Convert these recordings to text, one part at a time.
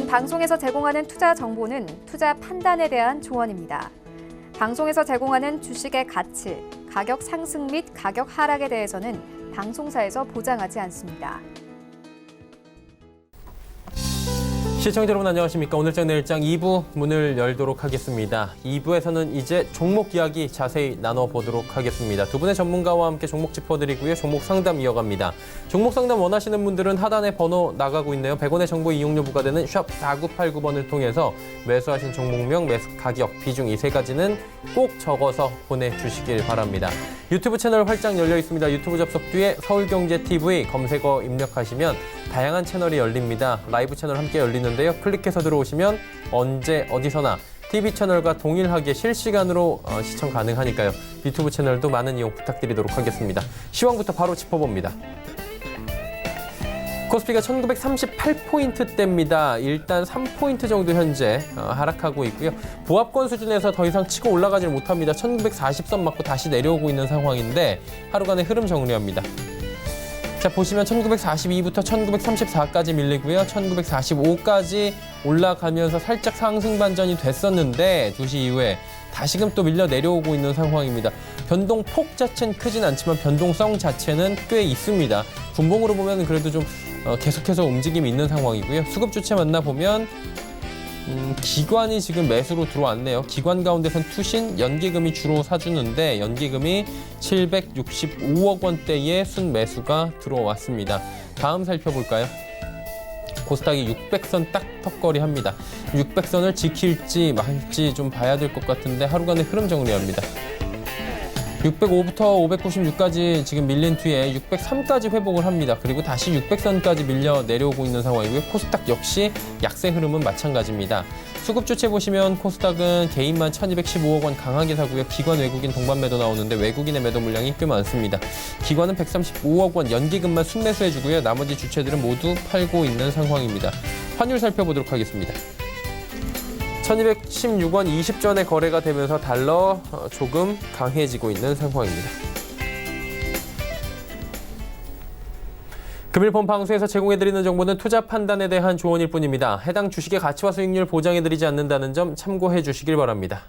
본 방송에서 제공하는 투자 정보는 투자 판단에 대한 조언입니다. 방송에서 제공하는 주식의 가치, 가격 상승 및 가격 하락에 대해서는 방송사에서 보장하지 않습니다. 시청자 여러분 안녕하십니까. 오늘장 내일장 2부 문을 열도록 하겠습니다. 2부에서는 이제 종목 이야기 자세히 나눠보도록 하겠습니다. 두 분의 전문가와 함께 종목 짚어드리고요. 종목 상담 이어갑니다. 종목 상담 원하시는 분들은 하단에 번호 나가고 있네요. 100원의 정보 이용료 부과되는 샵 4989번을 통해서 매수하신 종목명, 매수 가격, 비중 이 세 가지는 꼭 적어서 보내주시길 바랍니다. 유튜브 채널 활짝 열려 있습니다. 유튜브 접속 뒤에 서울경제TV 검색어 입력하시면 다양한 채널이 열립니다. 라이브 채널 함께 열리는데요. 클릭해서 들어오시면 언제 어디서나 TV 채널과 동일하게 실시간으로 시청 가능하니까요. 유튜브 채널도 많은 이용 부탁드리도록 하겠습니다. 시황부터 바로 짚어봅니다. 코스피가 1938포인트대입니다. 일단 3포인트 정도 현재 하락하고 있고요. 보합권 수준에서 더 이상 치고 올라가지 못합니다. 1940선 맞고 다시 내려오고 있는 상황인데 하루간의 흐름 정리합니다. 자, 보시면 1942부터 1934까지 밀리고요. 1945까지 올라가면서 살짝 상승 반전이 됐었는데 2시 이후에 다시금 또 밀려 내려오고 있는 상황입니다. 변동폭 자체는 크진 않지만 변동성 자체는 꽤 있습니다. 분봉으로 보면 그래도 좀 계속해서 움직임이 있는 상황이고요. 수급 주체 만나보면 기관이 지금 매수로 들어왔네요. 기관 가운데선 투신, 연기금이 주로 사주는데 연기금이 765억 원대의 순매수가 들어왔습니다. 다음 살펴볼까요? 코스닥이 600선 딱 턱걸이합니다. 600선을 지킬지 말지 좀 봐야 될 것 같은데 하루간의 흐름 정리합니다. 605부터 596까지 지금 밀린 뒤에 603까지 회복을 합니다. 그리고 다시 600선까지 밀려 내려오고 있는 상황이고요. 코스닥 역시 약세 흐름은 마찬가지입니다. 수급 주체 보시면 코스닥은 개인만 1215억 원 강하게 사고요. 기관 외국인 동반 매도 나오는데 외국인의 매도 물량이 꽤 많습니다. 기관은 135억 원 연기금만 순매수해주고요. 나머지 주체들은 모두 팔고 있는 상황입니다. 환율 살펴보도록 하겠습니다. 1216원 20전에 거래가 되면서 달러 조금 강해지고 있는 상황입니다. 금일 본 방송에서 제공해드리는 정보는 투자 판단에 대한 조언일 뿐입니다. 해당 주식의 가치와 수익률 보장해드리지 않는다는 점 참고해 주시길 바랍니다.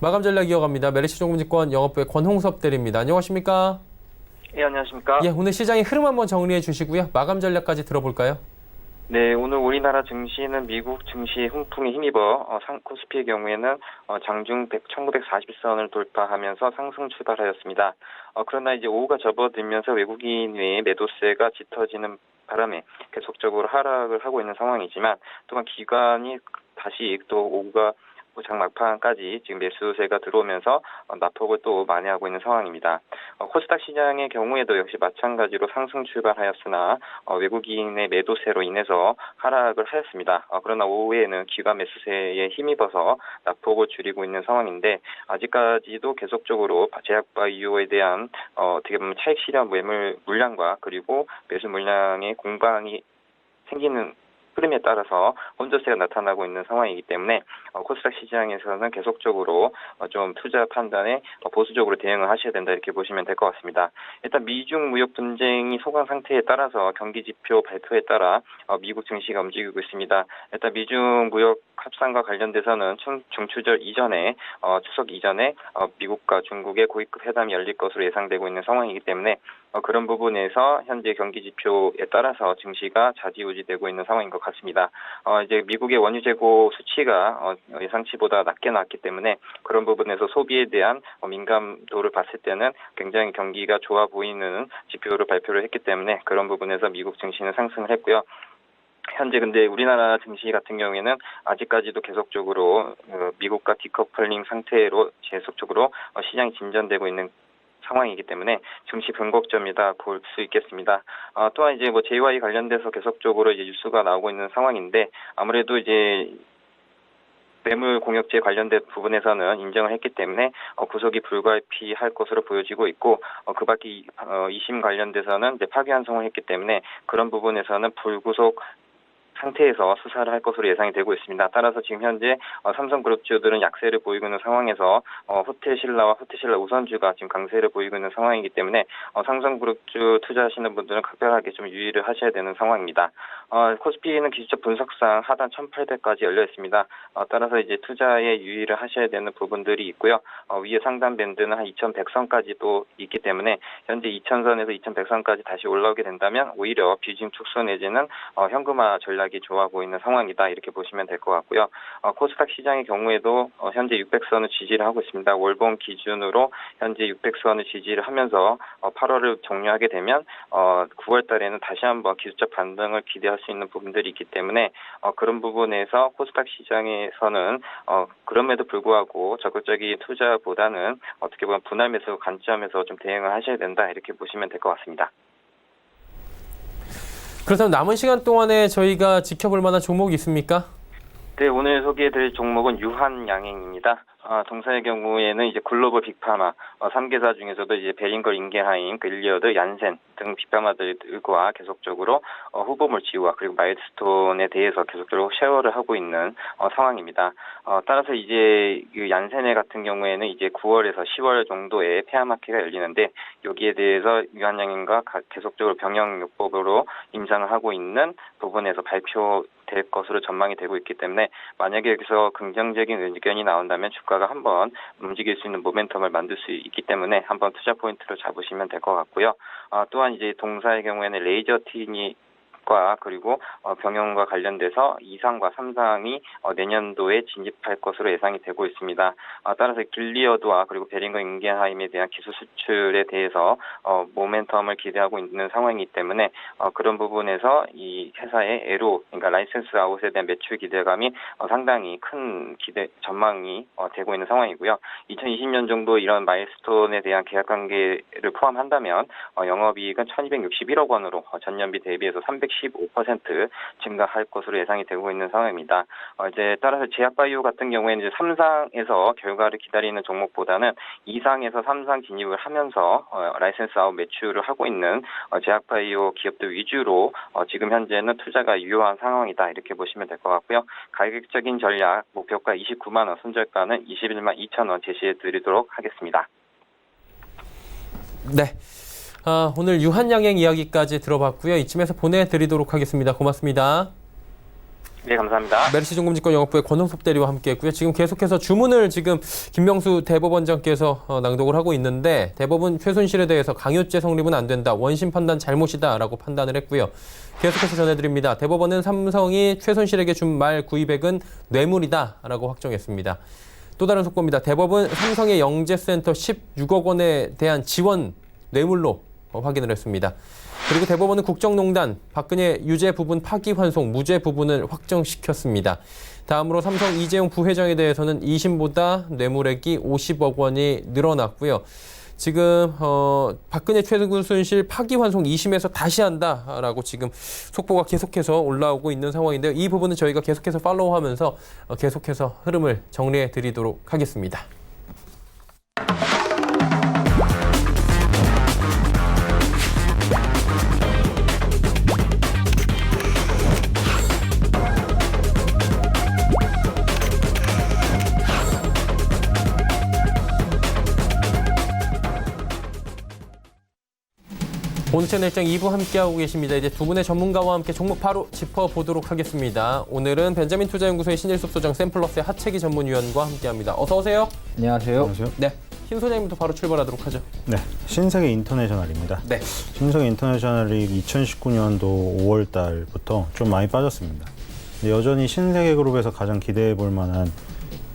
마감 전략 이어갑니다. 메리츠증권 영업부의 권홍섭 대리입니다. 안녕하십니까? 예, 안녕하십니까? 예, 오늘 시장의 흐름 한번 정리해 주시고요. 마감 전략까지 들어볼까요? 네, 오늘 우리나라 증시는 미국 증시의 훈풍에 힘입어 코스피의 경우에는 장중 1940선을 돌파하면서 상승 출발하였습니다. 그러나 이제 오후가 접어들면서 외국인의 매도세가 짙어지는 바람에 계속적으로 하락을 하고 있는 상황이지만 또한 기관이 다시 또 오후가 장 막판까지 지금 매수세가 들어오면서 낙폭을 또 만회하고 있는 상황입니다. 코스닥 시장의 경우에도 역시 마찬가지로 상승 출발하였으나 외국인의 매도세로 인해서 하락을 하였습니다. 그러나 오후에는 기관 매수세에 힘입어서 낙폭을 줄이고 있는 상황인데 아직까지도 계속적으로 제약바이오에 대한 어떻게 보면 차익 실현 매물 물량과 그리고 매수 물량의 공방이 생기는 흐름에 따라서 혼조세가 나타나고 있는 상황이기 때문에 코스닥 시장에서는 계속적으로 좀 투자 판단에 보수적으로 대응을 하셔야 된다 이렇게 보시면 될 것 같습니다. 일단 미중 무역 분쟁이 소강 상태에 따라서 경기 지표 발표에 따라 미국 증시가 움직이고 있습니다. 일단 미중 무역 협상과 관련돼서는 중추절 이전에 추석 이전에 미국과 중국의 고위급 회담이 열릴 것으로 예상되고 있는 상황이기 때문에 그런 부분에서 현재 경기 지표에 따라서 증시가 좌지우지되고 있는 상황인 것 같습니다. 이제 미국의 원유 재고 수치가 예상치보다 낮게 나왔기 때문에 그런 부분에서 소비에 대한 민감도를 봤을 때는 굉장히 경기가 좋아 보이는 지표를 발표를 했기 때문에 그런 부분에서 미국 증시는 상승을 했고요. 현재 근데 우리나라 증시 같은 경우에는 아직까지도 계속적으로 미국과 디커플링 상태로 계속적으로 시장이 진전되고 있는 상황이기 때문에 증시 변곡점이다 볼 수 있겠습니다. 또한 이제 JY 관련돼서 계속적으로 이제 뉴스가 나오고 있는 상황인데 아무래도 이제 매물 공역제 관련된 부분에서는 인정을 했기 때문에 구속이 불가피할 것으로 보여지고 있고 그밖에 2심 관련돼서는 이제 파기환송을 했기 때문에 그런 부분에서는 불구속 상태에서 수사를 할 것으로 예상이 되고 있습니다. 따라서 지금 현재 삼성그룹주들은 약세를 보이고 있는 상황에서 호텔신라와 호텔신라 우선주가 지금 강세를 보이고 있는 상황이기 때문에 삼성그룹주 투자하시는 분들은 각별하게 좀 유의를 하셔야 되는 상황입니다. 코스피는 기술적 분석상 하단 1,800까지 열려 있습니다. 따라서 이제 투자에 유의를 하셔야 되는 부분들이 있고요. 위에 상단 밴드는 한 2,100선까지도 있기 때문에 현재 2,000선에서 2,100선까지 다시 올라오게 된다면 오히려 비중 축소 내지는 현금화 전략이 좋아 보이는 상황이다 이렇게 보시면 될 것 같고요. 코스닥 시장의 경우에도 현재 600선을 지지를 하고 있습니다. 월봉 기준으로 현재 600선을 지지를 하면서 8월을 종료하게 되면 9월 달에는 다시 한번 기술적 반등을 기대할 수 있는 부분들이 있기 때문에 그런 부분에서 코스닥 시장에서는 그럼에도 불구하고 적극적인 투자보다는 어떻게 보면 분할 매수 관점에서 좀 대응을 하셔야 된다 이렇게 보시면 될 것 같습니다. 그렇다면 남은 시간 동안에 저희가 지켜볼 만한 종목이 있습니까? 네, 오늘 소개해드릴 종목은 유한양행입니다. 동사의 경우에는 이제 글로벌 빅파마, 3개사 중에서도 이제 베링거 인게하임, 일리어드, 얀센 등 빅파마들과 계속적으로 후보물 지우와 그리고 마일스톤에 대해서 계속적으로 쉐어를 하고 있는 상황입니다. 따라서 이제 그 얀센에 같은 경우에는 이제 9월에서 10월 정도에 폐하마켓가 열리는데 여기에 대해서 유한양행과 계속적으로 병영요법으로 임상을 하고 있는 부분에서 발표될 것으로 전망이 되고 있기 때문에 만약에 여기서 긍정적인 의견이 나온다면 주가가 한번 움직일 수 있는 모멘텀을 만들 수 있기 때문에 한번 투자 포인트로 잡으시면 될 것 같고요. 또한 이제 동사의 경우에는 레이저 티니과 그리고 병영과 관련돼서 2상과 3상이 내년도에 진입할 것으로 예상이 되고 있습니다. 따라서 길리어드와 그리고 베링거 인겐하임에 대한 기술 수출에 대해서 모멘텀을 기대하고 있는 상황이기 때문에 그런 부분에서 이 회사의 애로 그러니까 라이센스 아웃에 대한 매출 기대감이 상당히 큰 기대 전망이 되고 있는 상황이고요. 2020년 정도 이런 마일스톤에 대한 계약 관계를 포함한다면 영업이익은 1,261억 원으로 전년비 대비해서 315% 증가할 것으로 예상이 되고 있는 상황입니다. 이제 따라서 제약바이오 같은 경우에는 이제 3상에서 결과를 기다리는 종목보다는 2상에서 3상 진입을 하면서 라이센스 아웃 매출을 하고 있는 제약바이오 기업들 위주로 지금 현재는 투자가 유효한 상황이다 이렇게 보시면 될 것 같고요. 가격적인 전략 목표가 29만 원, 손절가는 21만 2천 원 제시해 드리도록 하겠습니다. 네. 오늘 유한양행 이야기까지 들어봤고요. 이쯤에서 보내드리도록 하겠습니다. 고맙습니다. 네, 감사합니다. 메르시증권증권 영업부의 권홍섭 대리와 함께했고요. 지금 계속해서 주문을 지금 김명수 대법원장께서 낭독을 하고 있는데 대법원 최순실에 대해서 강요죄 성립은 안 된다. 원심 판단 잘못이다라고 판단을 했고요. 계속해서 전해드립니다. 대법원은 삼성이 최순실에게 준 말 구입액은 뇌물이다라고 확정했습니다. 또 다른 속보입니다. 대법원 삼성의 영재센터 16억 원에 대한 지원 뇌물로 확인을 했습니다. 그리고 대법원은 국정농단, 박근혜 유죄 부분 파기환송, 무죄 부분을 확정시켰습니다. 다음으로 삼성 이재용 부회장에 대해서는 2심보다 뇌물액이 50억 원이 늘어났고요. 지금 박근혜 최순실 파기환송 2심에서 다시 한다라고 지금 속보가 계속해서 올라오고 있는 상황인데요. 이 부분은 저희가 계속해서 팔로우하면서 계속해서 흐름을 정리해 드리도록 하겠습니다. 본채널 일정 2부 함께하고 계십니다. 이제 두 분의 전문가와 함께 종목 바로 짚어보도록 하겠습니다. 오늘은 벤자민 투자연구소의 신일숙 소장, 샘플러스의 하채기 전문위원과 함께합니다. 어서 오세요. 안녕하세요. 안녕하세요. 네, 신 소장님부터 바로 출발하도록 하죠. 네, 신세계 인터내셔널입니다. 네. 신세계 인터내셔널이 2019년도 5월 달부터 좀 많이 빠졌습니다. 근데 여전히 신세계그룹에서 가장 기대해 볼 만한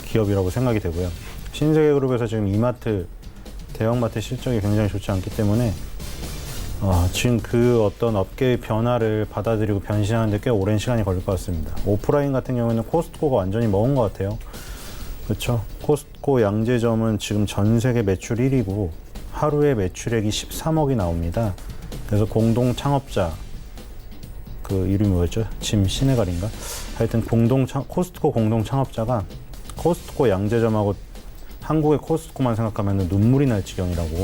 기업이라고 생각이 되고요. 신세계그룹에서 지금 이마트, 대형마트 실적이 굉장히 좋지 않기 때문에 지금 그 어떤 업계의 변화를 받아들이고 변신하는 데 꽤 오랜 시간이 걸릴 것 같습니다. 오프라인 같은 경우에는 코스트코가 완전히 먹은 것 같아요. 그렇죠. 코스트코 양재점은 지금 전 세계 매출 1위고 하루에 매출액이 13억이 나옵니다. 그래서 공동 창업자, 그 이름이 뭐였죠? 짐 시네갈인가? 하여튼 코스트코 공동 창업자가 코스트코 양재점하고 한국의 코스트코만 생각하면 눈물이 날 지경이라고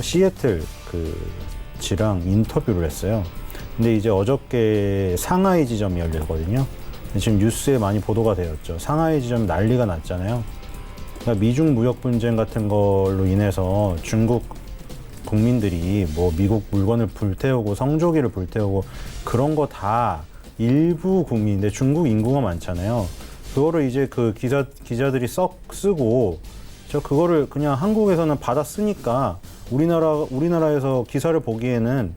시애틀 그 지랑 인터뷰를 했어요. 근데 이제 어저께 상하이 지점이 열렸거든요. 지금 뉴스에 많이 보도가 되었죠. 상하이 지점 난리가 났잖아요. 그러니까 미중 무역 분쟁 같은 걸로 인해서 중국 국민들이 뭐 미국 물건을 불태우고 성조기를 불태우고 그런 거 다 일부 국민인데 중국 인구가 많잖아요. 그거를 이제 그 기자들이 썩 쓰고 저 그거를 그냥 한국에서는 받아 쓰니까 우리나라에서 기사를 보기에는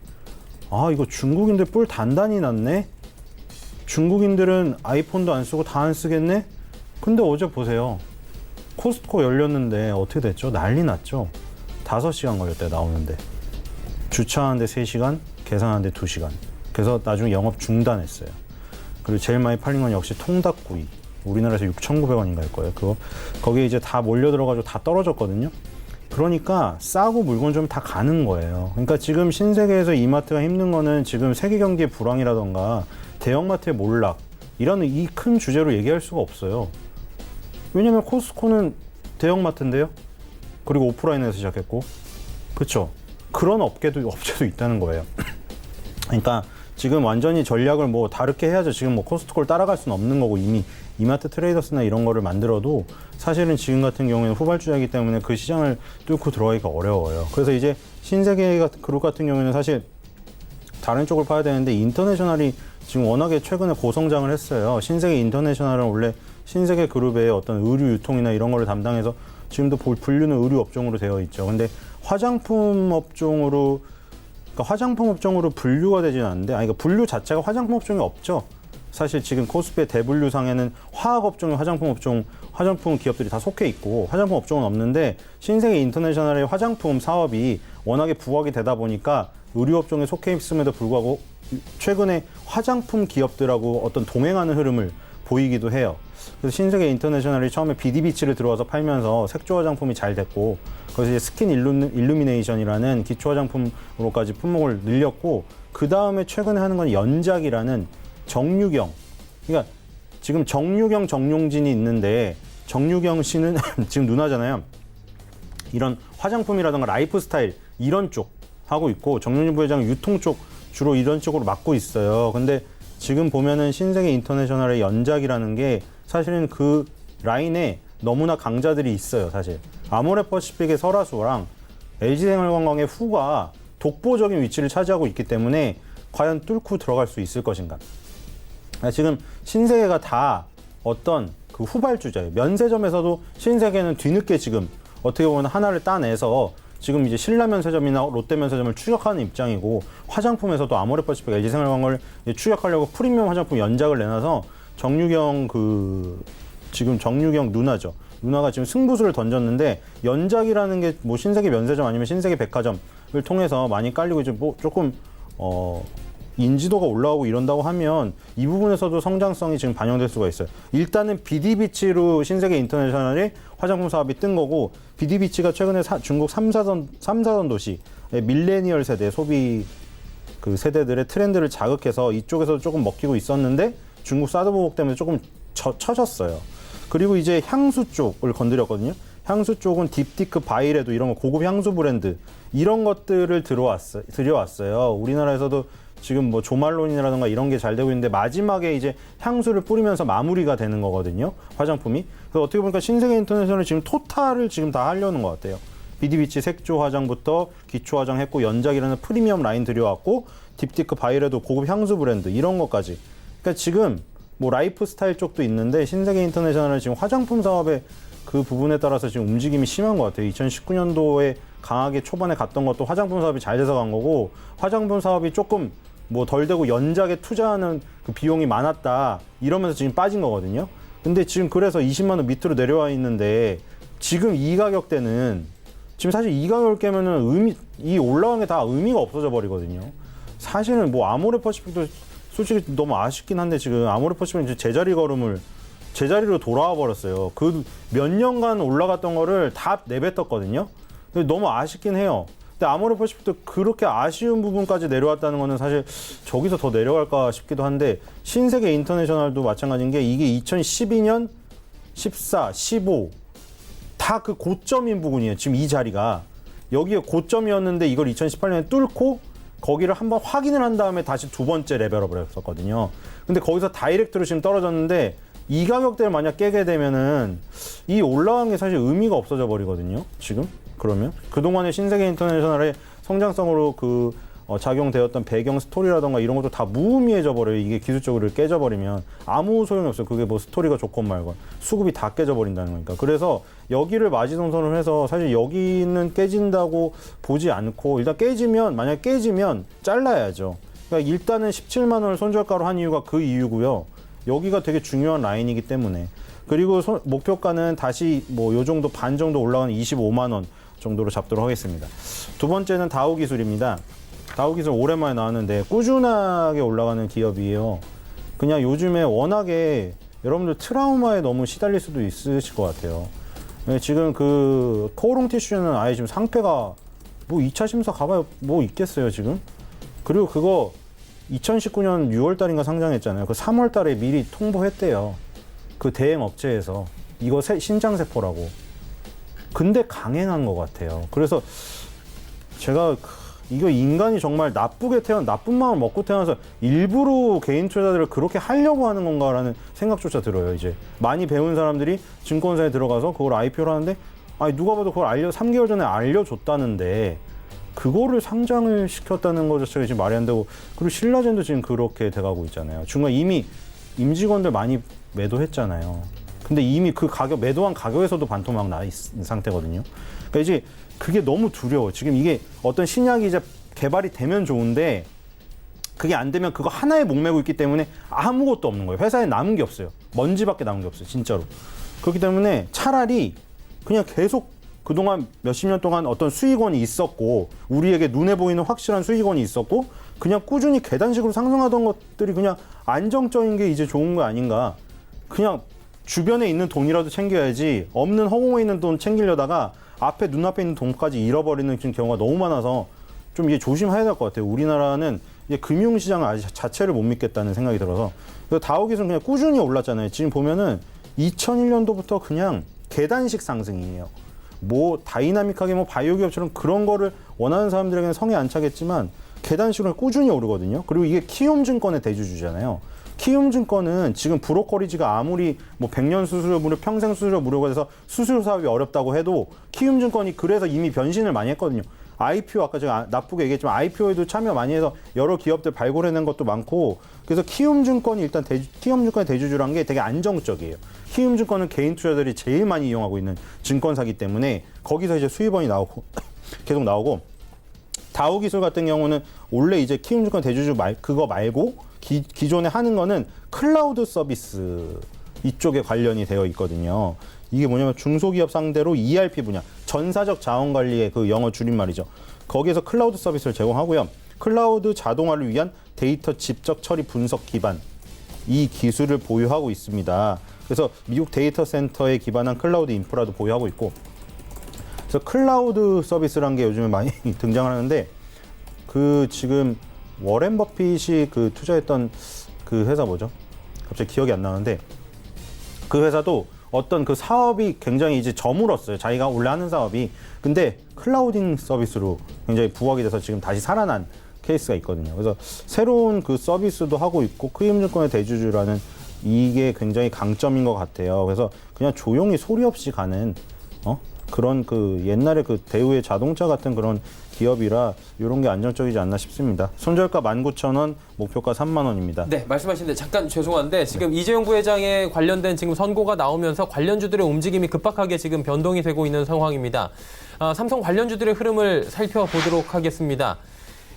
아 이거 중국인들 뿔 단단히 났네. 중국인들은 아이폰도 안 쓰고 다 안 쓰겠네. 근데 어제 보세요. 코스트코 열렸는데 어떻게 됐죠? 난리 났죠. 5시간 걸렸대요, 나오는데. 주차하는데 3시간, 계산하는데 2시간. 그래서 나중에 영업 중단했어요. 그리고 제일 많이 팔린 건 역시 통닭구이. 우리나라에서 6,900원인가일 거예요. 거기에 이제 다 몰려들어가지고 다 떨어졌거든요. 그러니까 싸고 물건 좀 다 가는 거예요. 그러니까 지금 신세계에서 이마트가 힘든 거는 지금 세계 경기의 불황이라던가 대형마트의 몰락, 이런 이 큰 주제로 얘기할 수가 없어요. 왜냐면 코스트코는 대형마트인데요. 그리고 오프라인에서 시작했고, 그렇죠. 그런 업체도 있다는 거예요. 그러니까 지금 완전히 전략을 뭐 다르게 해야죠. 지금 뭐 코스트코를 따라갈 수는 없는 거고 이미 이마트 트레이더스나 이런 거를 만들어도 사실은 지금 같은 경우에는 후발주자이기 때문에 그 시장을 뚫고 들어가기가 어려워요. 그래서 이제 신세계 그룹 같은 경우에는 사실 다른 쪽을 봐야 되는데 인터내셔널이 지금 워낙에 최근에 고성장을 했어요. 신세계 인터내셔널은 원래 신세계 그룹의 어떤 의류 유통이나 이런 거를 담당해서 지금도 분류는 의류 업종으로 되어 있죠. 근데 화장품 업종으로 분류가 되지는 않는데, 그러니까 분류 자체가 화장품 업종이 없죠. 사실 지금 코스피의 대분류 상에는 화학 업종이 화장품 기업들이 다 속해 있고 화장품 업종은 없는데 신세계 인터내셔널의 화장품 사업이 워낙에 부각이 되다 보니까 의류 업종에 속해 있음에도 불구하고 최근에 화장품 기업들하고 어떤 동행하는 흐름을 보이기도 해요. 그래서 신세계 인터내셔널이 처음에 비디비치를 들어와서 팔면서 색조 화장품이 잘 됐고, 그래서 이제 스킨 일루미네이션이라는 기초 화장품으로까지 품목을 늘렸고, 그 다음에 최근에 하는 건 연작이라는 정유경. 그러니까 지금 정유경, 정용진이 있는데 정유경 씨는 지금 누나잖아요. 이런 화장품이라든가 라이프 스타일 이런 쪽 하고 있고, 정용진 부회장은 유통 쪽 주로 이런 쪽으로 맡고 있어요. 근데 지금 보면은 신세계 인터내셔널의 연작이라는 게 사실은 그 라인에 너무나 강자들이 있어요, 사실. 아모레퍼시픽의 설화수랑 LG생활관광의 후가 독보적인 위치를 차지하고 있기 때문에 과연 뚫고 들어갈 수 있을 것인가. 지금 신세계가 다 어떤 그 후발주자예요. 면세점에서도 신세계는 뒤늦게 지금 어떻게 보면 하나를 따내서 지금 이제 신라면세점이나 롯데면세점을 추격하는 입장이고, 화장품에서도 아모레퍼시픽, LG생활관광을 추격하려고 프리미엄 화장품 연작을 내놔서 정유경 지금 정유경 누나죠. 누나가 지금 승부수를 던졌는데, 연작이라는 게 뭐 신세계 면세점 아니면 신세계 백화점을 통해서 많이 깔리고 이제 뭐 조금 인지도가 올라오고 이런다고 하면 이 부분에서도 성장성이 지금 반영될 수가 있어요. 일단은 비디비치로 신세계 인터내셔널이 화장품 사업이 뜬 거고, 비디비치가 최근에 중국 3사선 도시 밀레니얼 세대 소비 그 세대들의 트렌드를 자극해서 이쪽에서 조금 먹히고 있었는데 중국 사드 보복 때문에 조금 처졌어요. 그리고 이제 향수 쪽을 건드렸거든요. 향수 쪽은 딥티크, 바이레도 이런 거 고급 향수 브랜드 이런 것들을 들여왔어요. 우리나라에서도 지금 뭐 조말론이라든가 이런 게 잘 되고 있는데 마지막에 이제 향수를 뿌리면서 마무리가 되는 거거든요, 화장품이. 그래서 어떻게 보니까 신세계 인터내셔널은 지금 토탈을 지금 다 하려는 것 같아요. 비디비치 색조 화장부터 기초 화장 했고, 연작이라는 프리미엄 라인 들여왔고, 딥티크, 바이레도 고급 향수 브랜드 이런 것까지. 그러니까 지금 뭐 라이프 스타일 쪽도 있는데 신세계 인터내셔널은 지금 화장품 사업의 그 부분에 따라서 지금 움직임이 심한 것 같아요. 2019년도에 강하게 초반에 갔던 것도 화장품 사업이 잘 돼서 간 거고, 화장품 사업이 조금 뭐 덜 되고 연작에 투자하는 그 비용이 많았다 이러면서 지금 빠진 거거든요. 근데 지금 그래서 20만 원 밑으로 내려와 있는데, 지금 이 가격대는 지금 사실 이 가격을 깨면은 이 올라간 게 다 의미가 없어져 버리거든요. 사실은 뭐 아모레퍼시픽도 솔직히 너무 아쉽긴 한데 지금 아모레퍼시픽은 제자리로 돌아와 버렸어요. 그 몇 년간 올라갔던 거를 다 내뱉었거든요. 근데 너무 아쉽긴 해요. 근데 아모레퍼시픽도 그렇게 아쉬운 부분까지 내려왔다는 거는 사실 저기서 더 내려갈까 싶기도 한데, 신세계 인터내셔널도 마찬가지인 게 이게 2012년, 14, 15 다 그 고점인 부분이에요. 지금 이 자리가 여기가 고점이었는데 이걸 2018년에 뚫고 거기를 한번 확인을 한 다음에 다시 두 번째 레벨업을 했었거든요. 근데 거기서 다이렉트로 지금 떨어졌는데 이 가격대를 만약 깨게 되면은 이 올라간 게 사실 의미가 없어져 버리거든요. 지금 그러면 그동안의 신세계 인터내셔널의 성장성으로 작용되었던 배경 스토리라던가 이런 것도 다 무의미해져 버려요. 이게 기술적으로 깨져버리면 아무 소용이 없어요. 그게 뭐 스토리가 좋건 말건 수급이 다 깨져버린다는 거니까. 그래서 여기를 마지노선을 해서 사실 여기는 깨진다고 보지 않고 일단 만약 깨지면 잘라야죠. 그러니까 일단은 17만 원을 손절가로 한 이유가 그 이유고요. 여기가 되게 중요한 라인이기 때문에. 그리고 목표가는 다시 뭐 요 정도 반 정도 올라가는 25만 원 정도로 잡도록 하겠습니다. 두 번째는 다우기술입니다. 다우기술 오랜만에 나왔는데 꾸준하게 올라가는 기업이에요. 그냥 요즘에 워낙에 여러분들 트라우마에 너무 시달릴 수도 있으실 것 같아요. 지금 그 코오롱 티슈는 아예 지금 상패가 뭐 2차 심사 가봐야 뭐 있겠어요 지금. 그리고 그거 2019년 6월 달인가 상장했잖아요. 그 3월 달에 미리 통보했대요. 그 대행 업체에서 이거 신장세포라고. 근데 강행한 것 같아요. 그래서 제가 이거 인간이 정말 나쁜 마음을 먹고 태어나서 일부러 개인 투자들을 그렇게 하려고 하는 건가라는 생각조차 들어요. 이제 많이 배운 사람들이 증권사에 들어가서 그걸 IPO를 하는데 아니 누가 봐도 그걸 3개월 전에 알려줬다는데 그거를 상장을 시켰다는 것 자체가 지금 말이 안 되고, 그리고 신라젠도 지금 그렇게 돼가고 있잖아요. 중간 이미 임직원들 많이 매도했잖아요. 근데 이미 그 가격, 매도한 가격에서도 반토막 나 있는 상태거든요. 그러니까 이제 그게 너무 두려워. 지금 이게 어떤 신약이 이제 개발이 되면 좋은데 그게 안 되면 그거 하나에 목매고 있기 때문에 아무것도 없는 거예요. 회사에 남은 게 없어요. 먼지밖에 남은 게 없어요. 진짜로. 그렇기 때문에 차라리 그냥 계속 그동안 몇십 년 동안 어떤 수익원이 있었고 우리에게 눈에 보이는 확실한 수익원이 있었고 그냥 꾸준히 계단식으로 상승하던 것들이 그냥 안정적인 게 이제 좋은 거 아닌가. 그냥 주변에 있는 돈이라도 챙겨야지 없는 허공에 있는 돈 챙기려다가 앞에 눈앞에 있는 돈까지 잃어버리는 경우가 너무 많아서 좀 이게 조심해야 될 것 같아요. 우리나라는 이제 금융시장을 아직 자체를 못 믿겠다는 생각이 들어서. 그래서 다우기술은 그냥 꾸준히 올랐잖아요. 지금 보면은 2001년도부터 그냥 계단식 상승이에요. 뭐 다이나믹하게 뭐 바이오 기업처럼 그런 거를 원하는 사람들에게는 성에 안 차겠지만 계단식으로 꾸준히 오르거든요. 그리고 이게 키움증권의 대주주잖아요. 키움증권은 지금 브로커리지가 아무리 뭐 100년 수수료 무료, 평생 수수료 무료가 돼서 수수료 사업이 어렵다고 해도 키움증권이 그래서 이미 변신을 많이 했거든요. IPO, 아까 제가 나쁘게 얘기했지만 IPO에도 참여 많이 해서 여러 기업들 발굴해낸 것도 많고, 그래서 키움증권이 일단 키움증권의 대주주란 게 되게 안정적이에요. 키움증권은 개인 투자들이 제일 많이 이용하고 있는 증권사기 때문에 거기서 이제 수입원이 나오고 계속 나오고, 다우기술 같은 경우는 원래 이제 키움증권 대주주 그거 말고 기존에 하는 거는 클라우드 서비스 이쪽에 관련이 되어 있거든요. 이게 뭐냐면 중소기업 상대로 ERP 분야, 전사적 자원관리의 그 영어 줄임말이죠. 거기에서 클라우드 서비스를 제공하고요. 클라우드 자동화를 위한 데이터 집적 처리 분석 기반, 이 기술을 보유하고 있습니다. 그래서 미국 데이터 센터에 기반한 클라우드 인프라도 보유하고 있고, 그래서 클라우드 서비스라는 게 요즘에 많이 등장을 하는데, 그 지금 워렌 버핏이 그 투자했던 그 회사 뭐죠? 갑자기 기억이 안 나는데, 그 회사도 어떤 그 사업이 굉장히 이제 저물었어요. 자기가 원래 하는 사업이. 근데 클라우딩 서비스로 굉장히 부각이 돼서 지금 다시 살아난 케이스가 있거든요. 그래서 새로운 그 서비스도 하고 있고, 키움증권의 대주주라는 이게 굉장히 강점인 것 같아요. 그래서 그냥 조용히 소리 없이 가는 그런 그 옛날에 그 대우의 자동차 같은 그런 기업이라 이런 게 안정적이지 않나 싶습니다. 손절가 19,000원, 목표가 3만 원입니다. 네, 말씀하시는데 잠깐 죄송한데 지금 이재용 부회장에 관련된 지금 선고가 나오면서 관련주들의 움직임이 급박하게 지금 변동이 되고 있는 상황입니다. 삼성 관련주들의 흐름을 살펴보도록 하겠습니다.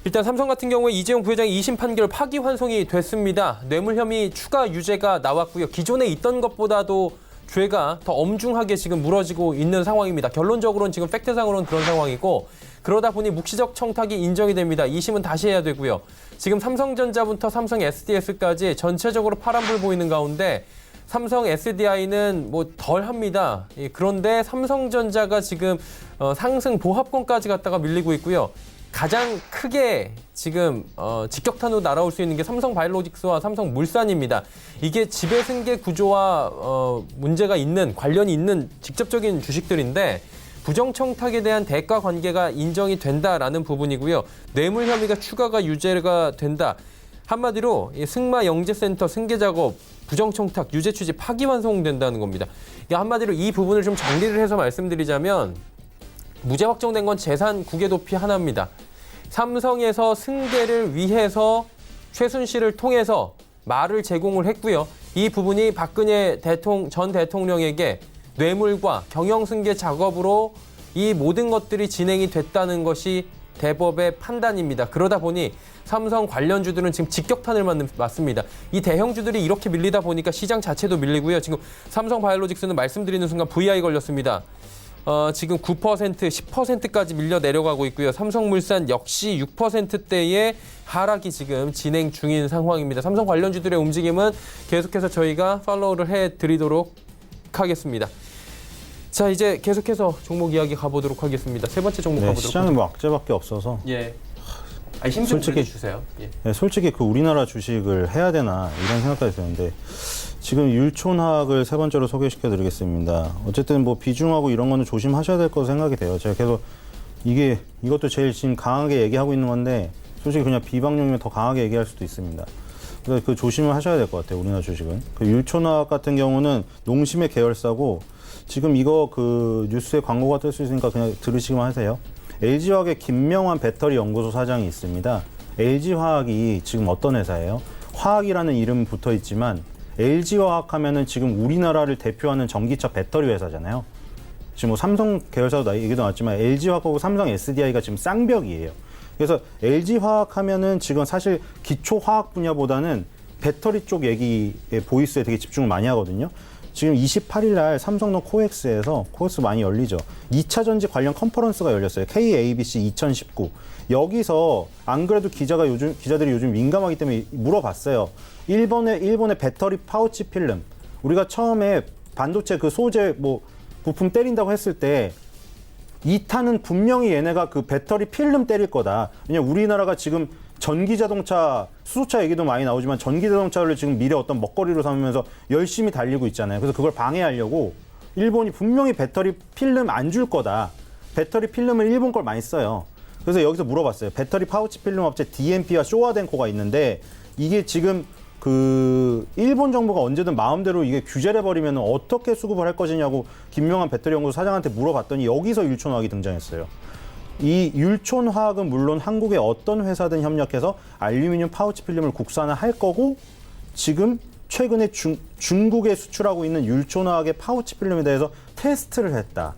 일단 삼성 같은 경우에 이재용 부회장이 2심 판결 파기환송이 됐습니다. 뇌물 혐의 추가 유죄가 나왔고요. 기존에 있던 것보다도 죄가 더 엄중하게 지금 물어지고 있는 상황입니다. 결론적으로는 지금 팩트상으로는 그런 상황이고, 그러다 보니 묵시적 청탁이 인정이 됩니다. 2심은 다시 해야 되고요. 지금 삼성전자부터 삼성 SDS까지 전체적으로 파란불 보이는 가운데 삼성 SDI는 뭐 덜합니다. 그런데 삼성전자가 지금 상승 보합권까지 갔다가 밀리고 있고요. 가장 크게 지금 직격탄으로 날아올 수 있는 게 삼성바이오로직스와 삼성물산입니다. 이게 지배승계 구조와 문제가 있는, 관련이 있는 직접적인 주식들인데, 부정청탁에 대한 대가 관계가 인정이 된다라는 부분이고요. 뇌물 혐의가 추가가 유죄가 된다. 한마디로 이 승마영재센터 승계작업 부정청탁 유죄 취지 파기환송된다는 겁니다. 이게 한마디로 이 부분을 좀 정리를 해서 말씀드리자면 무죄 확정된 건 재산 국외 도피 하나입니다. 삼성에서 승계를 위해서 최순실을 통해서 말을 제공을 했고요. 이 부분이 박근혜 전 대통령에게 뇌물과 경영승계 작업으로 이 모든 것들이 진행이 됐다는 것이 대법의 판단입니다. 그러다 보니 삼성 관련주들은 지금 직격탄을 맞습니다. 이 대형주들이 이렇게 밀리다 보니까 시장 자체도 밀리고요. 지금 삼성바이오로직스는 말씀드리는 순간 VI 걸렸습니다. 지금 9%, 10%까지 밀려 내려가고 있고요. 삼성물산 역시 6%대의 하락이 지금 진행 중인 상황입니다. 삼성 관련주들의 움직임은 계속해서 저희가 팔로우를 해드리도록 하겠습니다. 자, 이제 계속해서 종목 이야기 가보도록 하겠습니다. 세 번째 종목 가보도록 시장은 뭐 악재밖에 없어서 예. 힘 좀 주세요. 예. 네, 솔직히 그 우리나라 주식을 해야 되나 이런 생각까지 드는데 지금 율촌화학을 세 번째로 소개시켜드리겠습니다. 어쨌든 뭐 비중하고 이런 거는 조심하셔야 될 거로 생각이 돼요. 제가 계속 이것도 제일 지금 강하게 얘기하고 있는 건데 솔직히 그냥 비방용이면 더 강하게 얘기할 수도 있습니다. 그래서 그 조심을 하셔야 될 것 같아요. 우리나라 주식은. 그 율촌화학 같은 경우는 농심의 계열사고 지금 이거 그 뉴스에 광고가 뜰 수 있으니까 그냥 들으시기만 하세요. LG화학의 김명환 배터리 연구소 사장이 있습니다. LG화학이 지금 어떤 회사예요? 화학이라는 이름 붙어 있지만 LG화학 하면은 지금 우리나라를 대표하는 전기차 배터리 회사잖아요. 지금 뭐 삼성 계열사도 얘기도 나왔지만 LG화학하고 삼성 SDI가 지금 쌍벽이에요. 그래서 LG화학 하면은 지금 사실 기초화학 분야보다는 배터리 쪽 얘기에 보이스에 되게 집중을 많이 하거든요. 지금 28일 날 삼성동 코엑스에서 코엑스 많이 열리죠. 2차 전지 관련 컨퍼런스가 열렸어요. KABC 2019. 여기서 안 그래도 기자들이 요즘 민감하기 때문에 물어봤어요. 일본의 배터리 파우치 필름. 우리가 처음에 반도체 그 소재 뭐 부품 때린다고 했을 때 2탄은 분명히 얘네가 그 배터리 필름 때릴 거다. 왜냐면 우리나라가 지금 전기자동차, 수소차 얘기도 많이 나오지만 전기자동차를 지금 미래 어떤 먹거리로 삼으면서 열심히 달리고 있잖아요. 그래서 그걸 방해하려고 일본이 분명히 배터리 필름 안 줄 거다. 배터리 필름을 일본 걸 많이 써요. 그래서 여기서 물어봤어요. 배터리 파우치 필름 업체 DMP와 쇼와덴코가 있는데 이게 지금 그 일본 정부가 언제든 마음대로 이게 규제를 해버리면 어떻게 수급을 할 것이냐고 김명환 배터리 연구소 사장한테 물어봤더니 여기서 율촌화학이 등장했어요. 이 율촌화학은 물론 한국의 어떤 회사든 협력해서 알루미늄 파우치 필름을 국산화 할 거고 지금 최근에 중국에 수출하고 있는 율촌화학의 파우치 필름에 대해서 테스트를 했다.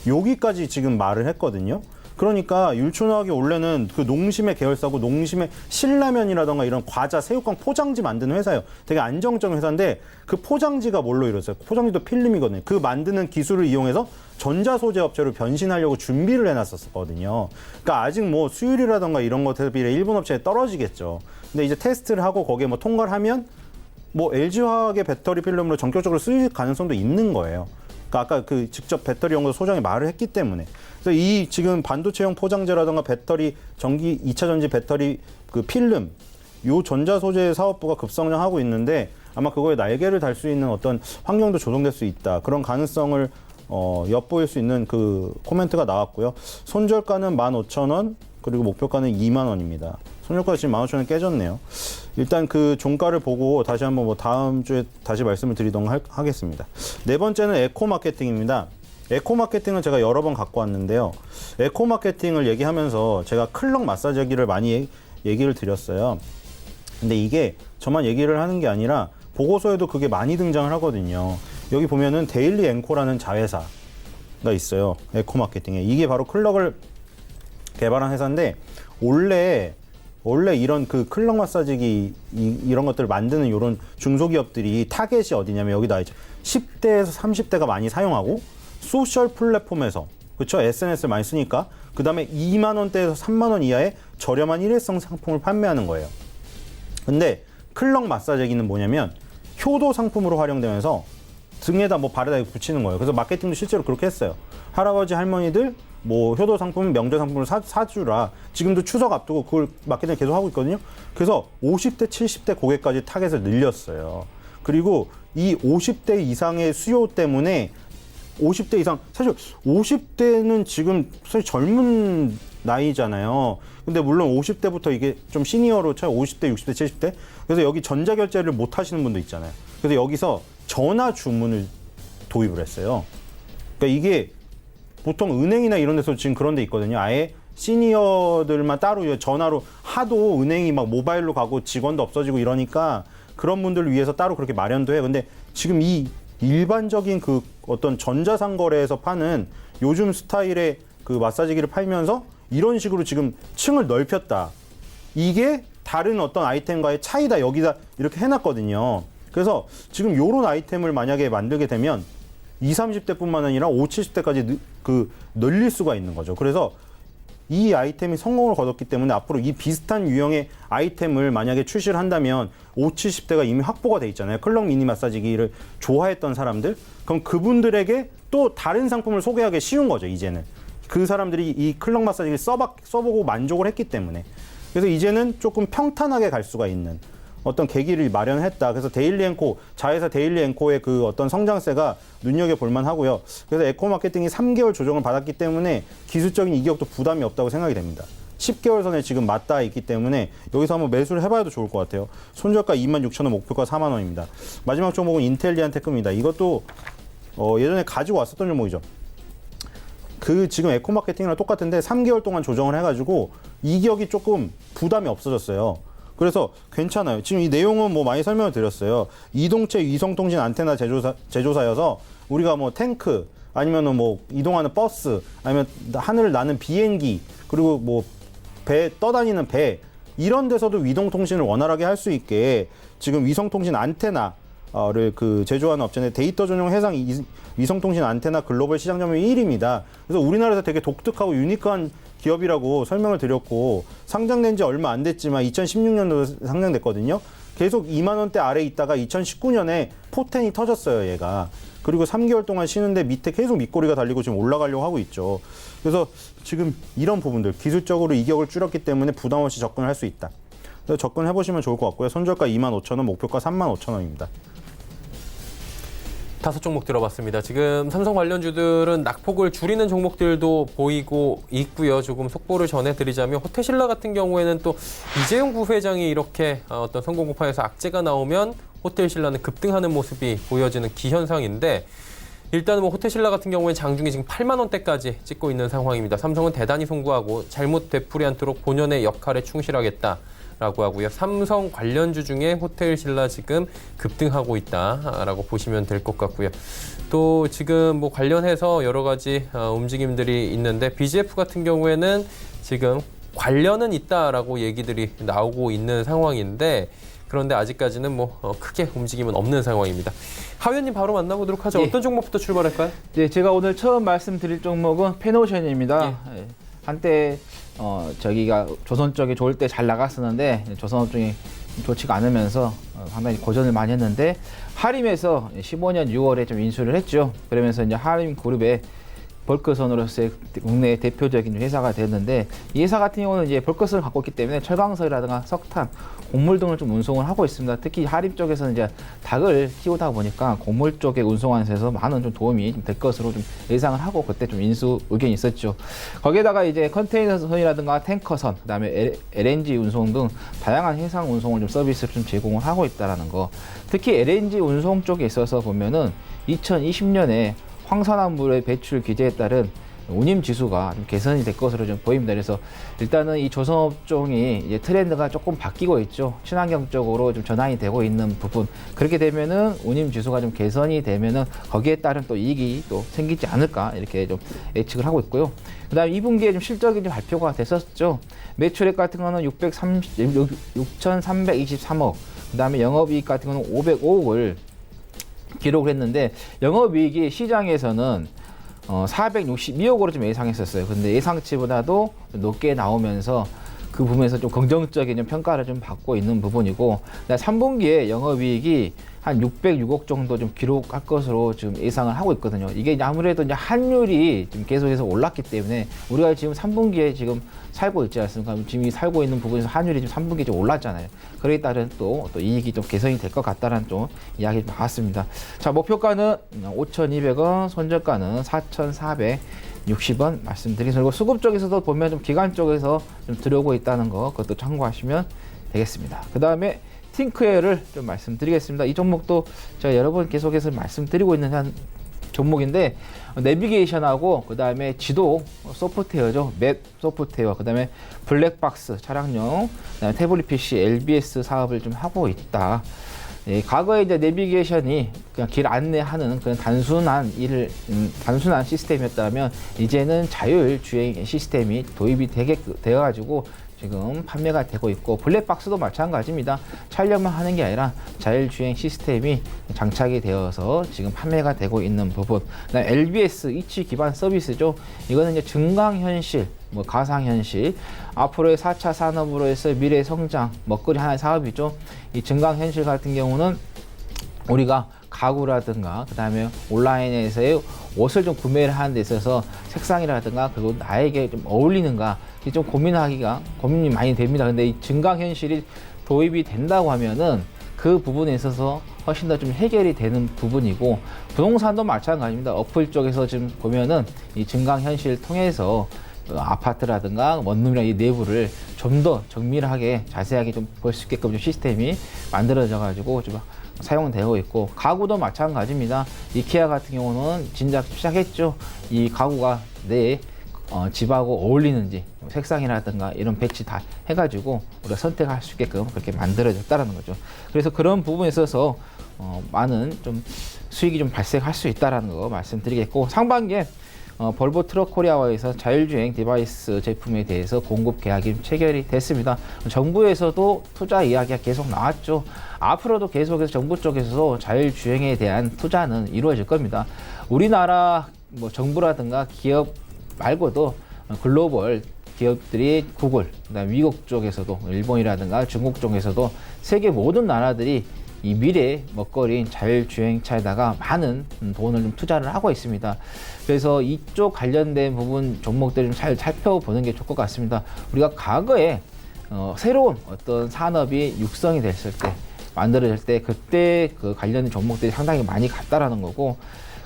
여기까지 지금 말을 했거든요. 그러니까 율촌화학이 원래는 그 농심의 계열사고 농심의 신라면이라던가 이런 과자, 새우깡 포장지 만드는 회사예요. 되게 안정적인 회사인데 그 포장지가 뭘로 이루어져요? 포장지도 필름이거든요. 그 만드는 기술을 이용해서 전자소재 업체로 변신하려고 준비를 해놨었거든요. 그러니까 아직 뭐 수율이라던가 이런 것에 비해 일본 업체에 떨어지겠죠. 근데 이제 테스트를 하고 거기에 뭐 통과를 하면 뭐 LG화학의 배터리 필름으로 전격적으로 쓰일 가능성도 있는 거예요. 그러니까 아까 그 직접 배터리 연구소 소장이 말을 했기 때문에. 그래서 이 지금 반도체용 포장재라던가 배터리 전기 2차 전지 배터리 그 필름 요 전자소재 사업부가 급성장하고 있는데 아마 그거에 날개를 달 수 있는 어떤 환경도 조성될 수 있다. 그런 가능성을 엿보일 수 있는 그 코멘트가 나왔고요. 손절가는 15,000원 그리고 목표가는 2만 원입니다. 손절가 지금 15,000원 깨졌네요. 일단 그 종가를 보고 다시 한번 뭐 다음 주에 다시 말씀을 드리도록 하겠습니다. 네 번째는 에코마케팅입니다. 에코마케팅은 제가 여러 번 갖고 왔는데요. 에코마케팅을 얘기하면서 제가 클럭 마사지기를 많이 얘기를 드렸어요. 근데 이게 저만 얘기를 하는 게 아니라 보고서에도 그게 많이 등장을 하거든요. 여기 보면은 데일리 앵코라는 자회사가 있어요. 에코마케팅에. 이게 바로 클럭을 개발한 회사인데 원래 이런 그 클럭 마사지기 이런 것들을 만드는 이런 중소기업들이 타겟이 어디냐면 여기 나와 있죠. 10대에서 30대가 많이 사용하고 소셜 플랫폼에서 그렇죠? SNS를 많이 쓰니까 그 다음에 2만 원대에서 3만 원 이하의 저렴한 일회성 상품을 판매하는 거예요. 근데 클럭 마사지기는 뭐냐면 효도 상품으로 활용되면서 등에다 뭐 발에다 붙이는 거예요. 그래서 마케팅도 실제로 그렇게 했어요. 할아버지 할머니들 뭐 효도 상품, 명절 상품을 사주라. 지금도 추석 앞두고 그걸 마케팅 계속 하고 있거든요. 그래서 50대, 70대 고객까지 타겟을 늘렸어요. 그리고 이 50대 이상의 수요 때문에 50대 이상, 사실 50대는 지금 사실 젊은 나이잖아요. 근데 물론 50대부터 이게 좀 시니어로 쳐요. 50대, 60대, 70대. 그래서 여기 전자결제를 못 하시는 분도 있잖아요. 그래서 여기서 전화 주문을 도입을 했어요. 그러니까 이게 보통 은행이나 이런 데서 지금 그런 데 있거든요. 아예 시니어들만 따로 전화로 하도 은행이 막 모바일로 가고 직원도 없어지고 이러니까 그런 분들을 위해서 따로 그렇게 마련도 해요. 근데 지금 이 일반적인 그 어떤 전자상거래에서 파는 요즘 스타일의 그 마사지기를 팔면서 이런 식으로 지금 층을 넓혔다. 이게 다른 어떤 아이템과의 차이다. 여기다 이렇게 해놨거든요. 그래서 지금 요런 아이템을 만약에 만들게 되면 20, 30대뿐만 아니라 50, 70대까지 늘릴 수가 있는 거죠. 그래서 이 아이템이 성공을 거뒀기 때문에 앞으로 이 비슷한 유형의 아이템을 만약에 출시를 한다면 50, 70대가 이미 확보가 돼 있잖아요. 클럭 미니 마사지기를 좋아했던 사람들. 그럼 그분들에게 또 다른 상품을 소개하기 쉬운 거죠, 이제는. 그 사람들이 이 클럭 마사지기를 써보고 만족을 했기 때문에. 그래서 이제는 조금 평탄하게 갈 수가 있는 어떤 계기를 마련했다. 그래서 데일리앤코, 자회사 데일리앤코의 그 어떤 성장세가 눈여겨볼 만하고요. 그래서 에코마케팅이 3개월 조정을 받았기 때문에 기술적인 이격도 부담이 없다고 생각이 됩니다. 10개월 선에 지금 맞닿아 있기 때문에 여기서 한번 매수를 해봐도 좋을 것 같아요. 손절가 26,000원, 목표가 4만 원입니다. 마지막 종목은 인텔리안테크입니다. 이것도 예전에 가지고 왔었던 종목이죠. 그 지금 에코마케팅이랑 똑같은데 3개월 동안 조정을 해가지고 이격이 조금 부담이 없어졌어요. 그래서 괜찮아요. 지금 이 내용은 뭐 많이 설명을 드렸어요. 이동체 위성통신 안테나 제조사여서 우리가 뭐 탱크 아니면은 뭐 이동하는 버스 아니면 하늘을 나는 비행기 그리고 뭐 배 떠다니는 배 이런 데서도 위동통신을 원활하게 할 수 있게 지금 위성통신 안테나를 그 제조하는 업체인데 데이터 전용 해상 위성통신 안테나 글로벌 시장 점유율 1위입니다. 그래서 우리나라에서 되게 독특하고 유니크한 기업이라고 설명을 드렸고 상장된 지 얼마 안 됐지만 2016년도에 상장됐거든요. 계속 2만 원대 아래에 있다가 2019년에 포텐이 터졌어요, 얘가. 그리고 3개월 동안 쉬는데 밑에 계속 밑꼬리가 달리고 지금 올라가려고 하고 있죠. 그래서 지금 이런 부분들 기술적으로 이격을 줄였기 때문에 부담 없이 접근을 할 수 있다. 그래서 접근해 보시면 좋을 것 같고요. 손절가 25,000원, 목표가 35,000원입니다. 5종목 들어봤습니다. 지금 삼성 관련주들은 낙폭을 줄이는 종목들도 보이고 있고요. 조금 속보를 전해드리자면 호텔신라 같은 경우에는 또 이재용 부회장이 이렇게 어떤 성공고파에서 악재가 나오면 호텔신라는 급등하는 모습이 보여지는 기현상인데 일단은 뭐 호텔신라 같은 경우에 장중에 지금 8만 원대까지 찍고 있는 상황입니다. 삼성은 대단히 송구하고 잘못 되풀이 않도록 본연의 역할에 충실하겠다라고 하고요. 삼성 관련주 중에 호텔신라 지금 급등하고 있다라고 보시면 될 것 같고요. 또 지금 뭐 관련해서 여러 가지 움직임들이 있는데 BGF 같은 경우에는 지금 관련은 있다라고 얘기들이 나오고 있는 상황인데 그런데 아직까지는 뭐 크게 움직임은 없는 상황입니다. 하 의원님 바로 만나보도록 하죠. 예. 어떤 종목부터 출발할까요? 네, 제가 오늘 처음 말씀드릴 종목은 페노션입니다. 예. 한때 저기가 조선 쪽이 좋을 때 잘 나갔었는데 조선업종이 좋지가 않으면서 상당히 고전을 많이 했는데 하림에서 15년 6월에 좀 인수를 했죠. 그러면서 이제 하림 그룹의 벌크선으로서의 국내 대표적인 회사가 됐는데 이 회사 같은 경우는 이제 벌크선을 갖고 있기 때문에 철강석이라든가 석탄, 곡물 등을 좀 운송을 하고 있습니다. 특히 하림 쪽에서는 이제 닭을 키우다 보니까 곡물 쪽에 운송하는 데서 많은 좀 도움이 좀 될 것으로 좀 예상을 하고 그때 좀 인수 의견이 있었죠. 거기에다가 이제 컨테이너선이라든가 탱커선, 그다음에 LNG 운송 등 다양한 해상 운송을 좀 서비스를 좀 제공을 하고 있다라는 거. 특히 LNG 운송 쪽에 있어서 보면은 2020년에 황산화물의 배출 규제에 따른 운임 지수가 좀 개선이 될 것으로 좀 보입니다. 그래서 일단은 이 조선업종이 이제 트렌드가 조금 바뀌고 있죠. 친환경적으로 좀 전환이 되고 있는 부분. 그렇게 되면은 운임 지수가 좀 개선이 되면은 거기에 따른 또 이익이 또 생기지 않을까 이렇게 좀 예측을 하고 있고요. 그다음에 2분기에 좀 실적이 좀 발표가 됐었죠. 매출액 같은 거는 6,323억. 그다음에 영업이익 같은 거는 505억을 기록을 했는데 영업이익이 시장에서는 462억으로 좀 예상했었어요. 근데 예상치보다도 높게 나오면서 그 부분에서 좀 긍정적인 좀 평가를 좀 받고 있는 부분이고, 3분기에 영업이익이 한 606억 정도 좀 기록할 것으로 지금 예상을 하고 있거든요. 이게 아무래도 이제 환율이 지금 계속해서 올랐기 때문에 우리가 지금 3분기에 지금 살고 있지 않습니까? 지금 이 살고 있는 부분에서 환율이 지금 3분기에 좀 올랐잖아요. 그에 따른 또 이익이 좀 개선이 될 것 같다는 좀 이야기 나왔습니다. 자, 목표가는 5,200원, 손절가는 4,460원 말씀드리겠습니다. 그리고 수급 쪽에서도 보면 좀 기관 쪽에서 좀 들어오고 있다는 거, 그것도 참고하시면 되겠습니다. 그 다음에 팅크웨어를 좀 말씀드리겠습니다. 이 종목도 제가 여러 번 계속해서 말씀드리고 있는 한 종목인데, 내비게이션하고 그 다음에 지도 소프트웨어죠. 맵 소프트웨어, 그 다음에 블랙박스 차량용, 그다음에 태블릿 PC, LBS 사업을 좀 하고 있다. 예, 과거에 이제 내비게이션이 그냥 길 안내하는 그런 단순한 단순한 시스템이었다면, 이제는 자율주행 시스템이 도입이 되어가지고 지금 판매가 되고 있고, 블랙박스도 마찬가지입니다. 촬영만 하는 게 아니라 자율주행 시스템이 장착이 되어서 지금 판매가 되고 있는 부분. 그다음에 LBS 이치 기반 서비스죠. 이거는 이제 증강현실, 가상현실, 앞으로의 4차 산업으로 해서 미래 성장 먹거리 하나의 사업이죠. 이 증강현실 같은 경우는 우리가 가구라든가 그 다음에 온라인에서의 옷을 좀 구매를 하는 데 있어서 색상이라든가 그리고 나에게 좀 어울리는가 좀 고민이 많이 됩니다. 근데 이 증강현실이 도입이 된다고 하면은 그 부분에 있어서 훨씬 더 좀 해결이 되는 부분이고, 부동산도 마찬가지입니다. 어플 쪽에서 지금 보면은 이 증강현실을 통해서 아파트라든가 원룸이나 이 내부를 좀 더 정밀하게 자세하게 좀 볼 수 있게끔 좀 시스템이 만들어져 가지고 좀 사용되고 있고, 가구도 마찬가지입니다. 이케아 같은 경우는 진작 시작했죠. 이 가구가 내 집하고 어울리는지 색상이라든가 이런 배치 다 해가지고 우리가 선택할 수 있게끔 그렇게 만들어졌다는 거죠. 그래서 그런 부분에 있어서 많은 좀 수익이 좀 발생할 수 있다는 거 말씀드리겠고, 상반기에 볼보 트럭 코리아와에서 자율주행 디바이스 제품에 대해서 공급 계약이 체결이 됐습니다. 정부에서도 투자 이야기가 계속 나왔죠. 앞으로도 계속해서 정부 쪽에서도 자율주행에 대한 투자는 이루어질 겁니다. 우리나라 정부라든가 기업 말고도 글로벌 기업들이 구글, 그다음에 미국 쪽에서도 일본이라든가 중국 쪽에서도 세계 모든 나라들이 이 미래 먹거리인 자율주행차에다가 많은 돈을 좀 투자를 하고 있습니다. 그래서 이쪽 관련된 부분 종목들을 좀 잘 살펴보는 게 좋을 것 같습니다. 우리가 과거에 새로운 어떤 산업이 육성이 됐을 때, 만들어질 때, 그때 그 관련된 종목들이 상당히 많이 갔다라는 거고,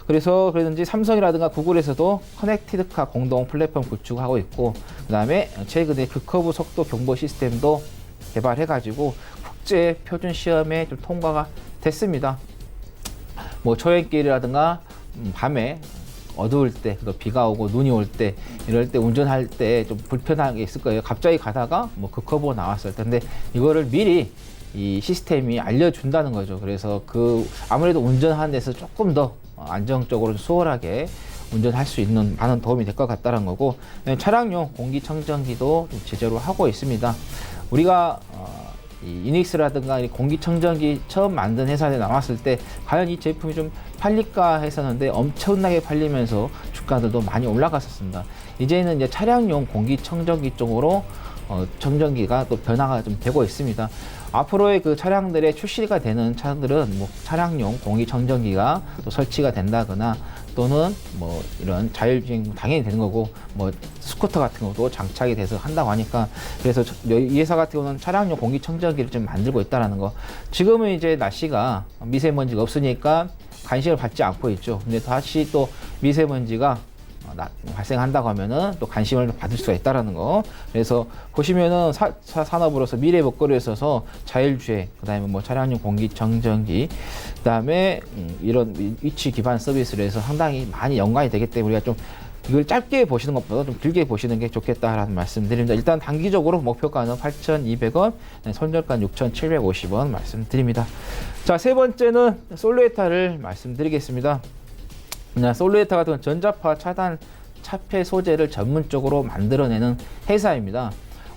그래서 그러든지 삼성이라든가 구글에서도 커넥티드카 공동 플랫폼 구축하고 있고, 그 다음에 최근에 극커브 속도 경보 시스템도 개발해가지고 국제 표준 시험에 좀 통과가 됐습니다. 초행길이라든가 밤에 어두울 때, 또 비가 오고 눈이 올 때, 이럴 때 운전할 때 좀 불편한 게 있을 거예요. 갑자기 가다가 극커브가 나왔을 텐데 이거를 미리 이 시스템이 알려준다는 거죠. 그래서 아무래도 운전하는 데서 조금 더 안정적으로 수월하게 운전할 수 있는 많은 도움이 될 것 같다는 거고, 차량용 공기청정기도 좀 제조를 하고 있습니다. 우리가 이 이닉스라든가 공기청정기 처음 만든 회사에 나왔을 때 과연 이 제품이 좀 팔릴까 했었는데 엄청나게 팔리면서 주가들도 많이 올라갔었습니다. 이제는 이제 차량용 공기청정기 쪽으로 청정기가 또 변화가 좀 되고 있습니다. 앞으로의 그 차량들의 출시가 되는 차들은 차량용 공기청정기가 또 설치가 된다거나 또는 이런 자율주행 당연히 되는 거고, 스쿠터 같은 것도 장착이 돼서 한다고 하니까, 그래서 이 회사 같은 경우는 차량용 공기청정기를 좀 만들고 있다는 거. 지금은 이제 날씨가 미세먼지가 없으니까 관심을 받지 않고 있죠. 근데 다시 또 미세먼지가 발생한다고 하면은 또 관심을 받을 수가 있다라는 거. 그래서 보시면은 산업으로서 미래 먹거리에 있어서 자율주행, 그다음에 차량용 공기청정기, 그다음에 이런 위치 기반 서비스를 해서 상당히 많이 연관이 되기 때문에 우리가 좀 이걸 짧게 보시는 것보다 좀 길게 보시는 게 좋겠다라는 말씀드립니다. 일단 단기적으로 목표가는 8,200원, 손절가 6,750원 말씀드립니다. 자, 세 번째는 솔루에타를 말씀드리겠습니다. 솔루에타 같은 건 전자파 차단 차폐 소재를 전문적으로 만들어내는 회사입니다.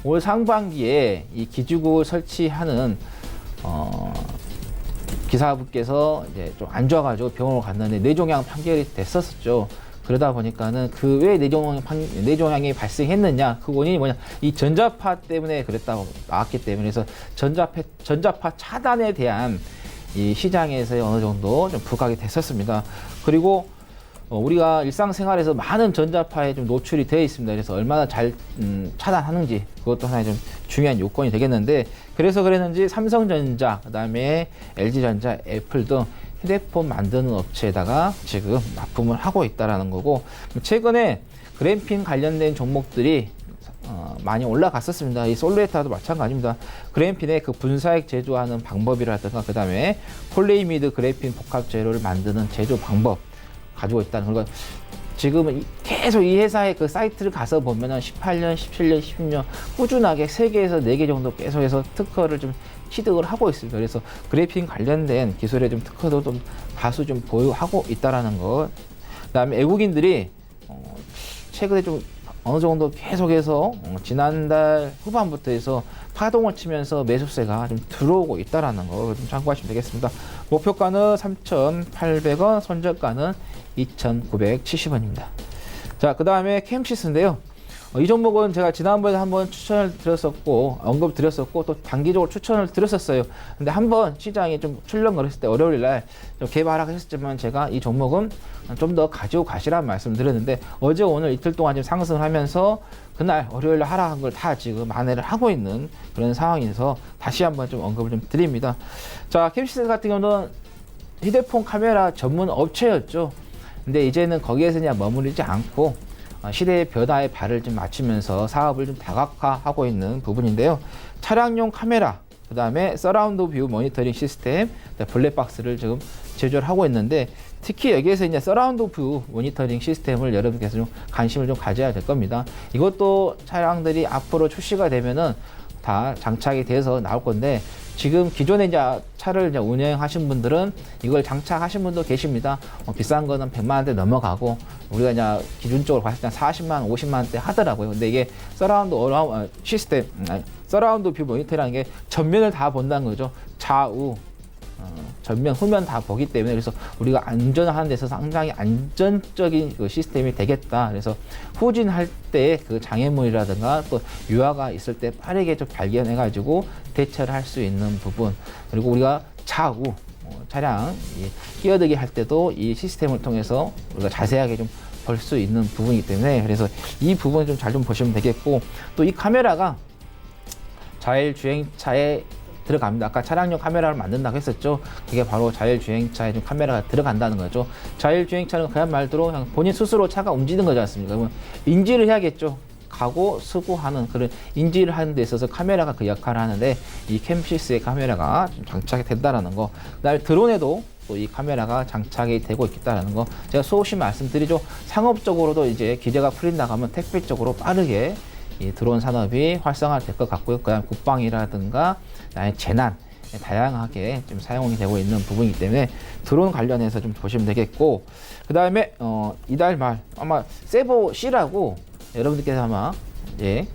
올 상반기에 이 기지국을 설치하는 기사분께서 이제 좀 안 좋아가지고 병원으로 갔는데 뇌종양 판결이 됐었죠. 그러다 보니까는 그 왜 뇌종양이 발생했느냐, 그 원인이 뭐냐, 이 전자파 때문에 그랬다고 나왔기 때문에, 그래서 전자파 차단에 대한 이 시장에서의 어느 정도 좀 부각이 됐었습니다. 그리고 우리가 일상생활에서 많은 전자파에 좀 노출이 되어 있습니다. 그래서 얼마나 잘 차단하는지 그것도 하나의 좀 중요한 요건이 되겠는데, 그래서 그랬는지 삼성전자, 그다음에 LG전자, 애플 등 휴대폰 만드는 업체에다가 지금 납품을 하고 있다라는 거고, 최근에 그래핀 관련된 종목들이 많이 올라갔었습니다. 이 솔루에타도 마찬가지입니다. 그래핀의 그 분사액 제조하는 방법이라든가, 그 다음에 폴리이미드 그래핀 복합 재료를 만드는 제조 방법 가지고 있다는 거. 지금은 계속 이 회사의 그 사이트를 가서 보면은 18년, 17년, 16년 꾸준하게 3개에서 4개 정도 계속해서 특허를 좀 취득을 하고 있습니다. 그래서 그래핀 관련된 기술의 좀 특허도 좀 다수 좀 보유하고 있다라는 것. 그다음에 외국인들이 최근에 좀 어느 정도 계속해서 지난달 후반부터 해서 파동을 치면서 매수세가 좀 들어오고 있다라는 거 좀 참고하시면 되겠습니다. 목표가는 3,800원, 손절가는 2,970원입니다. 자, 그 다음에 캠시스인데요. 이 종목은 제가 지난번에 한번 추천을 드렸었고, 언급 드렸었고, 또 단기적으로 추천을 드렸었어요. 근데 한번 시장이 좀 출렁거렸을 때 월요일 날 좀 개발하게 했었지만, 제가 이 종목은 좀 더 가지고 가시라는 말씀을 드렸는데, 어제 오늘 이틀 동안 지금 상승을 하면서 그날 월요일 날 하락한 걸 다 지금 만회를 하고 있는 그런 상황에서 다시 한번 좀 언급을 좀 드립니다. 자, 캠시스 같은 경우는 휴대폰 카메라 전문 업체였죠. 근데 이제는 거기에서 그냥 머무르지 않고 시대의 변화에 발을 좀 맞추면서 사업을 좀 다각화하고 있는 부분인데요. 차량용 카메라, 그 다음에 서라운드 뷰 모니터링 시스템, 블랙박스를 지금 제조를 하고 있는데, 특히 여기에서 이제 서라운드 뷰 모니터링 시스템을 여러분께서 좀 관심을 좀 가져야 될 겁니다. 이것도 차량들이 앞으로 출시가 되면은 다 장착이 돼서 나올 건데, 지금 기존에 이제 차를 이제 운행하신 분들은 이걸 장착하신 분도 계십니다. 비싼 거는 100만 원대 넘어가고, 우리가 이제 기준적으로 봤을 때 40만 원, 50만 원대 하더라고요. 근데 이게 서라운드 시스템, 서라운드 뷰 모니터라는 게 전면을 다 본다는 거죠. 좌우, 전면, 후면 다 보기 때문에, 그래서 우리가 안전하는 데 있어서 상당히 안전적인 그 시스템이 되겠다. 그래서 후진할 때 그 장애물이라든가 또 유화가 있을 때 빠르게 좀 발견해가지고 대처를 할 수 있는 부분, 그리고 우리가 좌우 차량 끼어들기 할 때도 이 시스템을 통해서 우리가 자세하게 좀 볼 수 있는 부분이기 때문에, 그래서 이 부분을 좀 잘 좀 보시면 되겠고, 또 이 카메라가 자율주행차에 들어갑니다. 아까 차량용 카메라를 만든다고 했었죠. 그게 바로 자율주행차에 좀 카메라가 들어간다는 거죠. 자율주행차는 그야말로 그냥 본인 스스로 차가 움직이는 거지 않습니까? 그러면 인지를 해야겠죠. 가고 서고 하는 그런 인지를 하는 데 있어서 카메라가 그 역할을 하는데, 이 캠시스의 카메라가 좀 장착이 된다는 거. 그다음에 드론에도 또 이 카메라가 장착이 되고 있다는 거, 제가 수없이 말씀드리죠. 상업적으로도 이제 규제가 풀린다고 하면 택배 쪽으로 빠르게 이 드론 산업이 활성화될 것 같고요. 그다음 국방이라든가 재난, 다양하게 좀 사용이 되고 있는 부분이기 때문에 드론 관련해서 좀 보시면 되겠고, 그 다음에 이달 말 아마 세보 C라고 여러분들께서 아마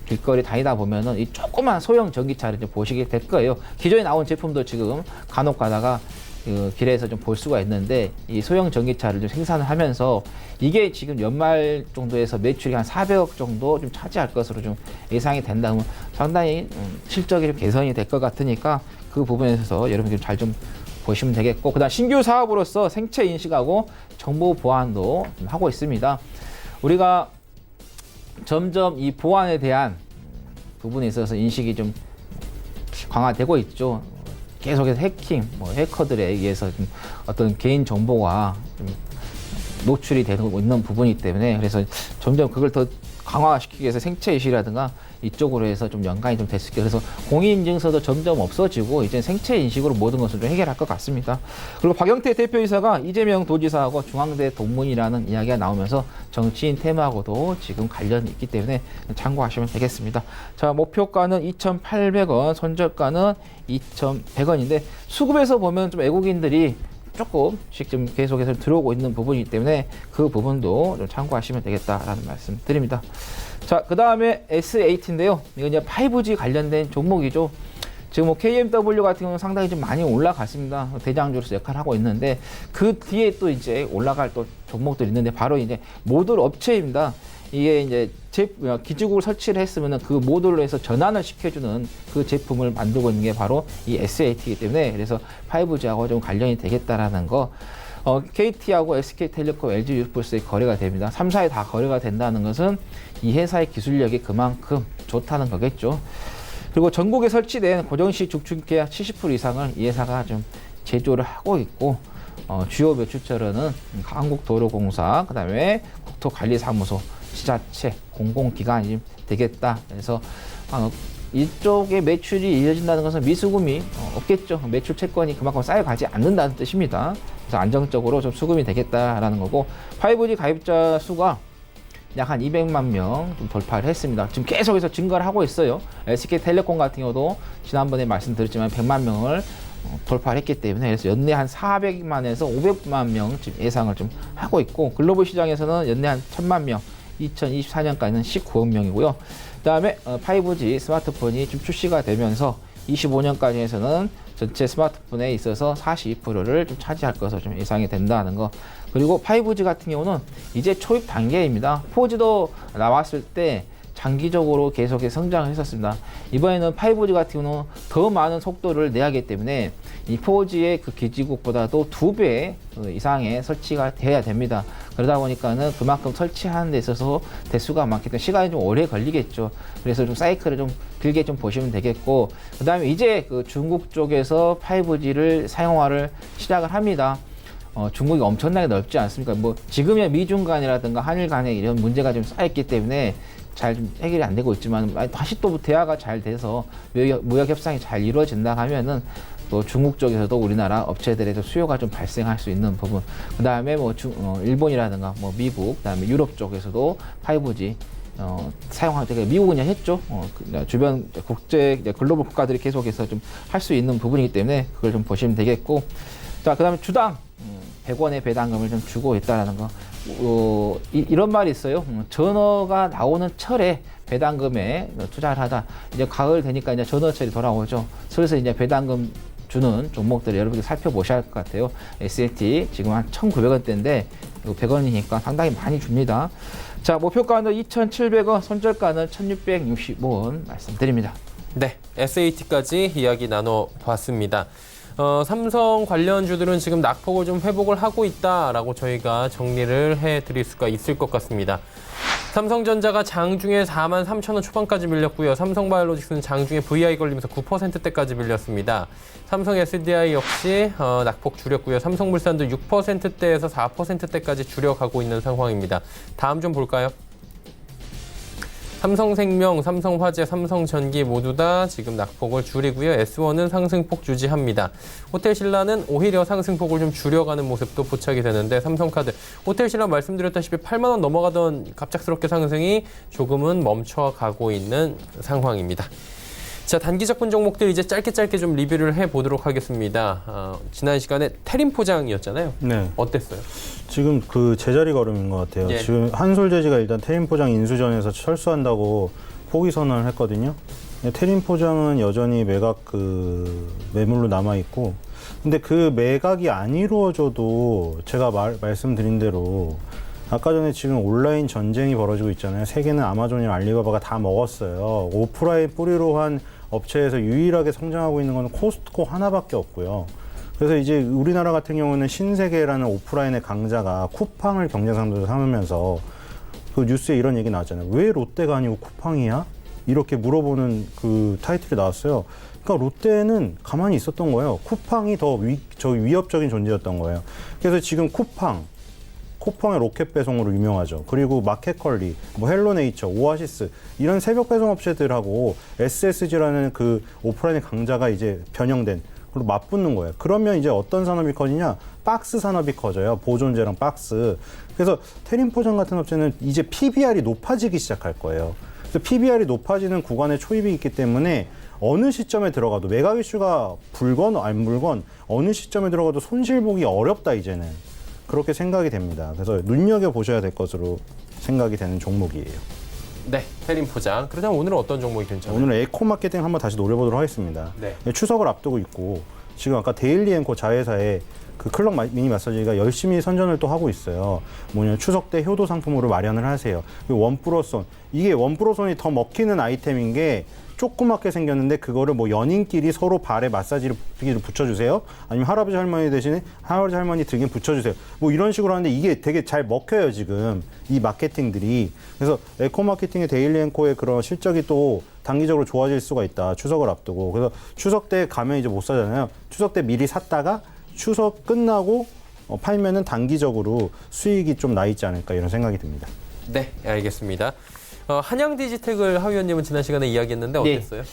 길거리 다니다 보면은 이 조그만 소형 전기차를 좀 보시게 될 거예요. 기존에 나온 제품도 지금 간혹 가다가 그 길에서 좀 볼 수가 있는데, 이 소형 전기차를 좀 생산을 하면서 이게 지금 연말 정도에서 매출이 한 400억 정도 좀 차지할 것으로 좀 예상이 된다면 상당히 실적이 좀 개선이 될 것 같으니까 그 부분에서 여러분들 잘 좀 보시면 되겠고, 그다음 신규 사업으로서 생체 인식하고 정보 보안도 좀 하고 있습니다. 우리가 점점 이 보안에 대한 부분에 있어서 인식이 좀 강화되고 있죠. 계속해서 해킹, 해커들에 의해서 좀 어떤 개인 정보가 좀 노출이 되고 있는 부분이기 때문에, 그래서 점점 그걸 더 강화시키기 위해서 생체 인식이라든가 이쪽으로 해서 좀 연관이 좀 됐을 거예요. 그래서 공인인증서도 점점 없어지고 이제 생체 인식으로 모든 것을 좀 해결할 것 같습니다. 그리고 박영태 대표이사가 이재명 도지사하고 중앙대 동문이라는 이야기가 나오면서 정치인 테마하고도 지금 관련이 있기 때문에 참고하시면 되겠습니다. 자, 목표가는 2,800원, 손절가는 2,100원인데 수급에서 보면 좀 외국인들이 조금씩 좀 계속해서 들어오고 있는 부분이기 때문에 그 부분도 좀 참고하시면 되겠다라는 말씀 드립니다. 자, 그 다음에 S8인데요. 이건 이제 5G 관련된 종목이죠. 지금 뭐 KMW 같은 경우는 상당히 좀 많이 올라갔습니다. 대장주로서 역할을 하고 있는데 그 뒤에 또 이제 올라갈 또 종목들이 있는데 바로 이제 모듈 업체입니다. 이게 이제 기지국을 설치를 했으면 그 모듈로 해서 전환을 시켜주는 그 제품을 만들고 있는 게 바로 이 SAT이기 때문에 그래서 5G하고 좀 관련이 되겠다라는 거. KT하고 SK텔레콤, LG유플스의 거래가 됩니다. 3사에 다 거래가 된다는 것은 이 회사의 기술력이 그만큼 좋다는 거겠죠. 그리고 전국에 설치된 고정식 죽축 계약 70% 이상을 이 회사가 좀 제조를 하고 있고 주요 매출처로는 한국도로공사, 그다음에 국토관리사무소, 지자체, 공공기관이 되겠다. 그래서 이쪽에 매출이 이어진다는 것은 미수금이 없겠죠. 매출 채권이 그만큼 쌓여가지 않는다는 뜻입니다. 그래서 안정적으로 좀 수금이 되겠다라는 거고 5G 가입자 수가 약 한 200만 명 좀 돌파를 했습니다. 지금 계속해서 증가를 하고 있어요. SK텔레콤 같은 경우도 지난번에 말씀드렸지만 100만 명을 돌파를 했기 때문에 그래서 연내 한 400만에서 500만 명 지금 예상을 좀 하고 있고 글로벌 시장에서는 연내 한 1000만 명 2024년까지는 19억 명이고요. 그 다음에 5G 스마트폰이 좀 출시가 되면서 25년까지에서는 전체 스마트폰에 있어서 42%를 좀 차지할 것으로 좀 예상이 된다는 거. 그리고 5G 같은 경우는 이제 초입 단계입니다. 4G도 나왔을 때 장기적으로 계속해서 성장을 했었습니다. 이번에는 5G 같은 경우는 더 많은 속도를 내야 하기 때문에 이 4G의 그 기지국보다도 2배 이상의 설치가 돼야 됩니다. 그러다 보니까는 그만큼 설치하는 데 있어서 대수가 많기 때문에 시간이 좀 오래 걸리겠죠. 그래서 좀 사이클을 좀 길게 좀 보시면 되겠고, 그 다음에 이제 그 중국 쪽에서 5G를 사용화를 시작을 합니다. 중국이 엄청나게 넓지 않습니까? 뭐 지금이야 미중 간이라든가 한일 간에 이런 문제가 좀 쌓였기 때문에 잘 좀 해결이 안 되고 있지만 다시 또 대화가 잘 돼서 무역 협상이 잘 이루어진다 하면은 또 중국 쪽에서도 우리나라 업체들에서 수요가 좀 발생할 수 있는 부분. 그 다음에 뭐 일본이라든가 뭐 미국, 그 다음에 유럽 쪽에서도 5G 사용할 때 미국은 이제 했죠. 주변 국제 글로벌 국가들이 계속해서 좀 할 수 있는 부분이기 때문에 그걸 좀 보시면 되겠고. 자, 그 다음에 주당 100원의 배당금을 좀 주고 있다라는 거. 이런 말이 있어요. 전어가 나오는 철에 배당금에 투자를 하다. 이제 가을 되니까 이제 전어철이 돌아오죠. 그래서 이제 배당금 주는 종목들을 여러분들이 살펴보셔야 할 것 같아요. SLT 지금 한 1,900원대인데 100원이니까 상당히 많이 줍니다. 자, 목표가는 2,700원, 손절가는 1,665원 말씀드립니다. 네, SAT까지 이야기 나눠봤습니다. 삼성 관련주들은 지금 낙폭을 좀 회복을 하고 있다라고 저희가 정리를 해드릴 수가 있을 것 같습니다. 삼성전자가 장중에 43,000원 초반까지 밀렸고요. 삼성바이오로직스는 장중에 VI 걸리면서 9%대까지 밀렸습니다. 삼성 SDI 역시 낙폭 줄였고요. 삼성물산도 6%대에서 4%대까지 줄여가고 있는 상황입니다. 다음 좀 볼까요? 삼성생명, 삼성화재, 삼성전기 모두 다 지금 낙폭을 줄이고요. S1은 상승폭 유지합니다. 호텔신라는 오히려 상승폭을 좀 줄여가는 모습도 포착이 되는데 삼성카드, 호텔신라 말씀드렸다시피 8만 원 넘어가던 갑작스럽게 상승이 조금은 멈춰가고 있는 상황입니다. 자, 단기적분 종목들 이제 짧게 좀 리뷰를 해보도록 하겠습니다. 지난 시간에 태림 포장이었잖아요. 네. 어땠어요? 지금 그 제자리 걸음인 것 같아요. 예. 지금 한솔재지가 일단 태림포장 인수전에서 철수한다고 포기 선언을 했거든요. 태림포장은 여전히 매각 매물로 남아 있고, 근데 그 매각이 안 이루어져도 제가 말씀드린 대로 아까 전에 지금 온라인 전쟁이 벌어지고 있잖아요. 세계는 아마존이랑 알리바바가 다 먹었어요. 오프라인 뿌리로 한 업체에서 유일하게 성장하고 있는 건 코스트코 하나밖에 없고요. 그래서 이제 우리나라 같은 경우는 신세계라는 오프라인의 강자가 쿠팡을 경쟁상대로 삼으면서 그 뉴스에 이런 얘기 나왔잖아요. 왜 롯데가 아니고 쿠팡이야? 이렇게 물어보는 그 타이틀이 나왔어요. 그러니까 롯데는 가만히 있었던 거예요. 쿠팡이 더 위협적인 존재였던 거예요. 그래서 지금 쿠팡의 로켓 배송으로 유명하죠. 그리고 마켓컬리, 뭐 헬로네이처, 오아시스 이런 새벽 배송 업체들하고 SSG라는 그 오프라인의 강자가 이제 변형된 그리고 맞붙는 거예요. 그러면 이제 어떤 산업이 커지냐? 박스 산업이 커져요. 보존제랑 박스. 그래서 태림포장 같은 업체는 이제 PBR이 높아지기 시작할 거예요. 그래서 PBR이 높아지는 구간에 초입이 있기 때문에 어느 시점에 들어가도 매각 이슈가 불건 안 불건 어느 시점에 들어가도 손실 보기 어렵다 이제는. 그렇게 생각이 됩니다. 그래서 눈여겨보셔야 될 것으로 생각이 되는 종목이에요. 네, 테림 포장. 그렇다면 오늘은 어떤 종목이 괜찮아요? 오늘 에코 마케팅 한번 다시 노려보도록 하겠습니다. 네. 추석을 앞두고 있고 지금 아까 데일리 앤코 자회사의 그 클럽 미니 마사지가 열심히 선전을 또 하고 있어요. 뭐냐면 추석 때 효도 상품으로 마련을 하세요. 원 플러스 원. 이게 원 플러스 원이 더 먹히는 아이템인 게 조그맣게 생겼는데 그거를 뭐 연인끼리 서로 발에 마사지를 붙여주세요. 아니면 할아버지 할머니 대신에 할아버지 할머니 등에 붙여주세요. 뭐 이런 식으로 하는데 이게 되게 잘 먹혀요 지금 이 마케팅들이. 그래서 에코 마케팅의 데일리 앤코의 그런 실적이 또 단기적으로 좋아질 수가 있다. 추석을 앞두고. 그래서 추석 때 가면 이제 못 사잖아요. 추석 때 미리 샀다가 추석 끝나고 팔면은 단기적으로 수익이 좀 나 있지 않을까 이런 생각이 듭니다. 네, 알겠습니다. 한양 디지텍을 하 의원님은 지난 시간에 이야기했는데 어땠어요? 네.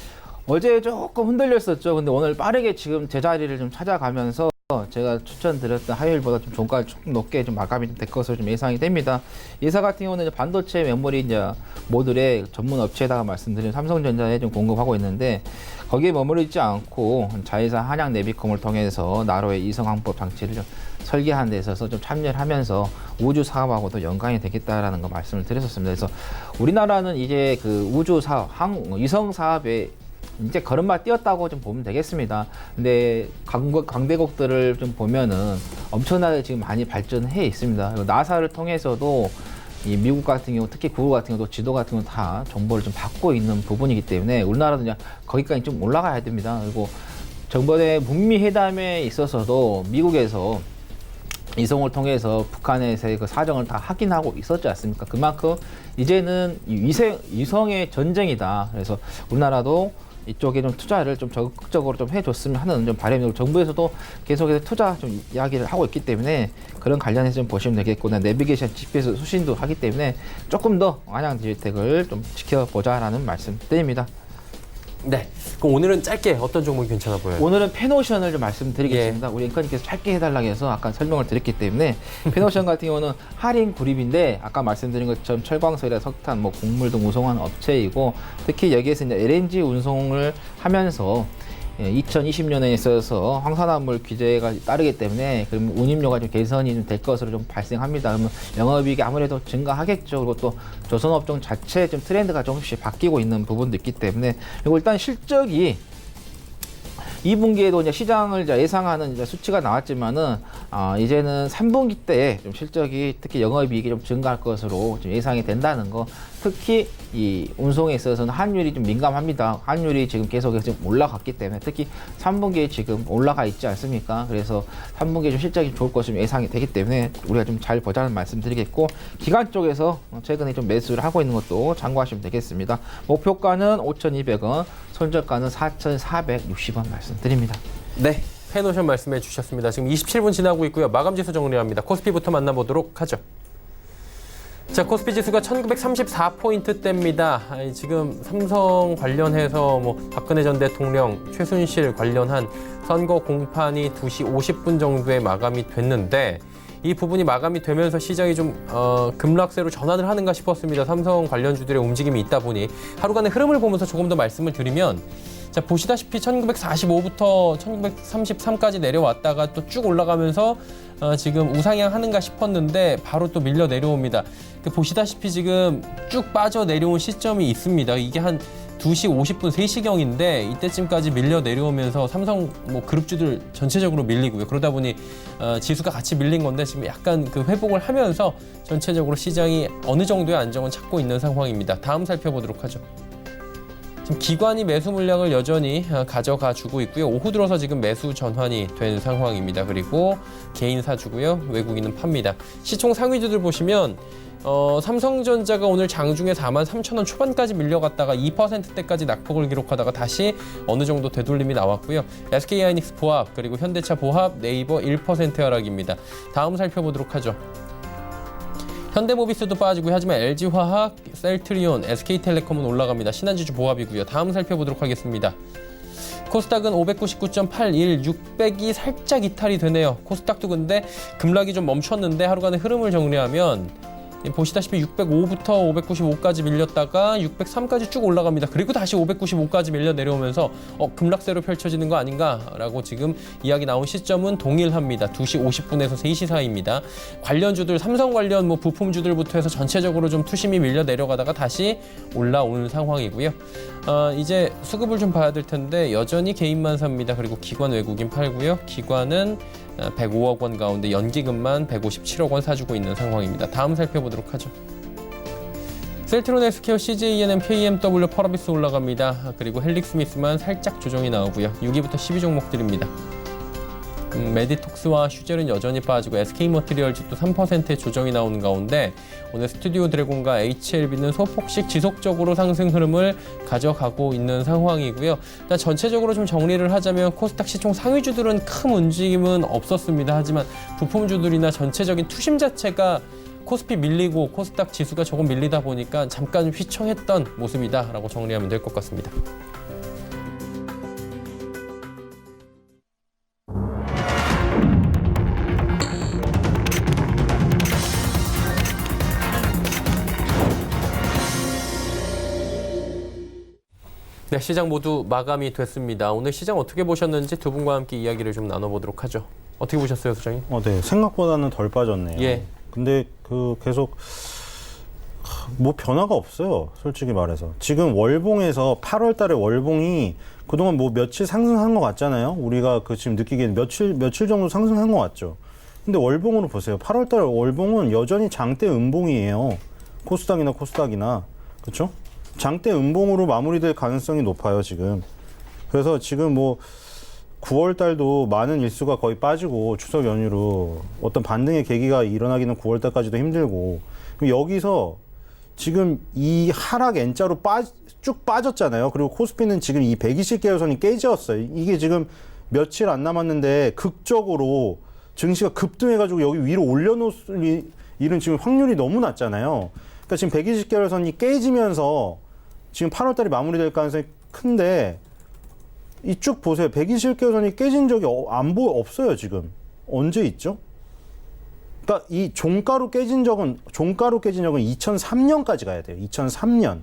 어제 조금 흔들렸었죠. 근데 오늘 빠르게 지금 제자리를 좀 찾아가면서 제가 추천드렸던 화요일보다 좀 종가를 조금 높게 좀 마감이 될 것으로 좀 예상이 됩니다. 예사 같은 경우는 이제 반도체 메모리 이제 모듈의 전문 업체에다가 말씀드린 삼성전자에 좀 공급하고 있는데 거기에 머무르 있지 않고 자회사 한양 내비컴을 통해서 나로의 이성항법 장치를 좀 설계하는 데 있어서 좀 참여를 하면서 우주 사업하고도 연관이 되겠다라는 거 말씀을 드렸었습니다. 그래서 우리나라는 이제 그 우주 사업, 위성 사업에 이제 걸음마 뛰었다고 좀 보면 되겠습니다. 근데 강대국들을 좀 보면은 엄청나게 지금 많이 발전해 있습니다. 그리고 나사를 통해서도 이 미국 같은 경우, 특히 구글 같은 경우도 지도 같은 경우 다 정보를 좀 받고 있는 부분이기 때문에 우리나라도 그냥 거기까지 좀 올라가야 됩니다. 그리고 정번에 북미 회담에 있어서도 미국에서 이성을 통해서 북한에서의 그 사정을 다 확인하고 있었지 않습니까? 그만큼 이제는 위성의 전쟁이다. 그래서 우리나라도 이쪽에 좀 투자를 좀 적극적으로 좀 해줬으면 하는 좀 바람이고 정부에서도 계속해서 투자 좀 이야기를 하고 있기 때문에 그런 관련해서 좀 보시면 되겠고 내비게이션 GPS 수신도 하기 때문에 조금 더 한양 디지텍을 좀 지켜보자라는 말씀 드립니다. 네. 그럼 오늘은 짧게 어떤 종목이 괜찮아 보여요? 오늘은 페노션을 좀 말씀드리겠습니다. 우리 앵커님께서 짧게 해달라고 해서 아까 설명을 드렸기 때문에 페노션 같은 경우는 할인 구립인데 아까 말씀드린 것처럼 철광석이나 석탄, 뭐 곡물 등 운송하는 업체이고 특히 여기에서 이제 LNG 운송을 하면서 2020년에 있어서 황산화물 규제가 따르기 때문에 그러면 운임료가 좀 개선이 좀 될 것으로 좀 발생합니다. 그러면 영업이익이 아무래도 증가하겠죠. 그리고 또 조선업종 자체 좀 트렌드가 조금씩 바뀌고 있는 부분도 있기 때문에 그리고 일단 실적이 2분기에도 이제 시장을 이제 예상하는 이제 수치가 나왔지만은 이제는 3분기 때 좀 실적이 특히 영업이익이 좀 증가할 것으로 좀 예상이 된다는 거. 특히 이 운송에 있어서는 환율이 좀 민감합니다. 환율이 지금 계속해서 좀 올라갔기 때문에 특히 3분기에 지금 올라가 있지 않습니까? 그래서 3분기에 좀 실적이 좋을 것으로 예상이 되기 때문에 우리가 좀 잘 보자는 말씀드리겠고 기관 쪽에서 최근에 좀 매수를 하고 있는 것도 참고하시면 되겠습니다. 목표가는 5,200원, 손절가는 4,460원 말씀드립니다. 네. 페노션 말씀해 주셨습니다. 지금 27분 지나고 있고요. 마감 지수 정리합니다. 코스피부터 만나보도록 하죠. 자, 코스피 지수가 1934포인트대입니다. 지금 삼성 관련해서 뭐 박근혜 전 대통령, 최순실 관련한 선거 공판이 2시 50분 정도에 마감이 됐는데 이 부분이 마감이 되면서 시장이 좀 급락세로 전환을 하는가 싶었습니다. 삼성 관련주들의 움직임이 있다 보니 하루간의 흐름을 보면서 조금 더 말씀을 드리면 자, 보시다시피 1945부터 1933까지 내려왔다가 또 쭉 올라가면서 지금 우상향 하는가 싶었는데 바로 또 밀려 내려옵니다. 보시다시피 지금 쭉 빠져 내려온 시점이 있습니다. 이게 한 2시 50분, 3시경인데 이때쯤까지 밀려 내려오면서 삼성 뭐 그룹주들 전체적으로 밀리고요. 그러다 보니 지수가 같이 밀린 건데 지금 약간 그 회복을 하면서 전체적으로 시장이 어느 정도의 안정은 찾고 있는 상황입니다. 다음 살펴보도록 하죠. 지금 기관이 매수 물량을 여전히 가져가 주고 있고요. 오후 들어서 지금 매수 전환이 된 상황입니다. 그리고 개인 사주고요. 외국인은 팝니다. 시총 상위주들 보시면 삼성전자가 오늘 장중에 43,000원 초반까지 밀려갔다가 2%대까지 낙폭을 기록하다가 다시 어느 정도 되돌림이 나왔고요. SK하이닉스 보합, 그리고 현대차 보합, 네이버 1% 하락입니다. 다음 살펴보도록 하죠. 현대모비스도 빠지고요. 하지만 LG화학, 셀트리온, SK텔레콤은 올라갑니다. 신한지주 보합이고요. 다음 살펴보도록 하겠습니다. 코스닥은 599.81, 600이 살짝 이탈이 되네요. 코스닥도 근데 급락이 좀 멈췄는데 하루간의 흐름을 정리하면 보시다시피 605부터 595까지 밀렸다가 603까지 쭉 올라갑니다. 그리고 다시 595까지 밀려 내려오면서 급락세로 펼쳐지는 거 아닌가라고 지금 이야기 나온 시점은 동일합니다. 2시 50분에서 3시 사이입니다. 관련주들, 삼성 관련 부품주들부터 해서 전체적으로 좀 투심이 밀려 내려가다가 다시 올라오는 상황이고요. 이제 수급을 좀 봐야 될 텐데 여전히 개인만 삽니다. 그리고 기관 외국인 팔고요. 기관은 105억 원 가운데 연기금만 157억 원 사주고 있는 상황입니다. 다음 살펴보도록 하죠. 셀트론 헬스케어, CJENM, KMW, 펄어비스 올라갑니다. 그리고 헬릭스미스만 살짝 조정이 나오고요. 6위부터 10위 종목들입니다. 메디톡스와 슈젤은 여전히 빠지고 SK머티리얼즈도 3%의 조정이 나오는 가운데 오늘 스튜디오 드래곤과 HLB는 소폭씩 지속적으로 상승 흐름을 가져가고 있는 상황이고요. 일단 전체적으로 좀 정리를 하자면 코스닥 시총 상위주들은 큰 움직임은 없었습니다. 하지만 부품주들이나 전체적인 투심 자체가 코스피 밀리고 코스닥 지수가 조금 밀리다 보니까 잠깐 휘청했던 모습이다라고 정리하면 될 것 같습니다. 네, 시장 모두 마감이 됐습니다. 오늘 시장 어떻게 보셨는지 두 분과 함께 이야기를 좀 나눠보도록 하죠. 어떻게 보셨어요, 소장님? 네, 생각보다는 덜 빠졌네요. 예. 근데 계속 뭐 변화가 없어요. 솔직히 말해서. 지금 월봉에서 8월 달에 월봉이 그동안 뭐 며칠 상승한 것 같잖아요. 우리가 지금 느끼기에는 며칠 정도 상승한 것 같죠. 근데 월봉으로 보세요. 8월 달 월봉은 여전히 장대 음봉이에요. 코스닥이나. 그렇죠? 장대 음봉으로 마무리될 가능성이 높아요, 지금. 그래서 지금 뭐 9월 달도 많은 일수가 거의 빠지고 추석 연휴로 어떤 반등의 계기가 일어나기는 9월 달까지도 힘들고 여기서 지금 이 하락 N자로 쭉 빠졌잖아요. 그리고 코스피는 지금 이 120개월선이 깨졌어요. 이게 지금 며칠 안 남았는데 극적으로 증시가 급등해가지고 여기 위로 올려놓을 일은 지금 확률이 너무 낮잖아요. 그러니까 지금 120개월선이 깨지면서 지금 8월 달이 마무리될 가능성이 큰데 이쪽 보세요. 120개월선이 깨진 적이 없어요, 지금. 언제 있죠? 그러니까 이 종가로 깨진 적은 2003년까지 가야 돼요. 2003년.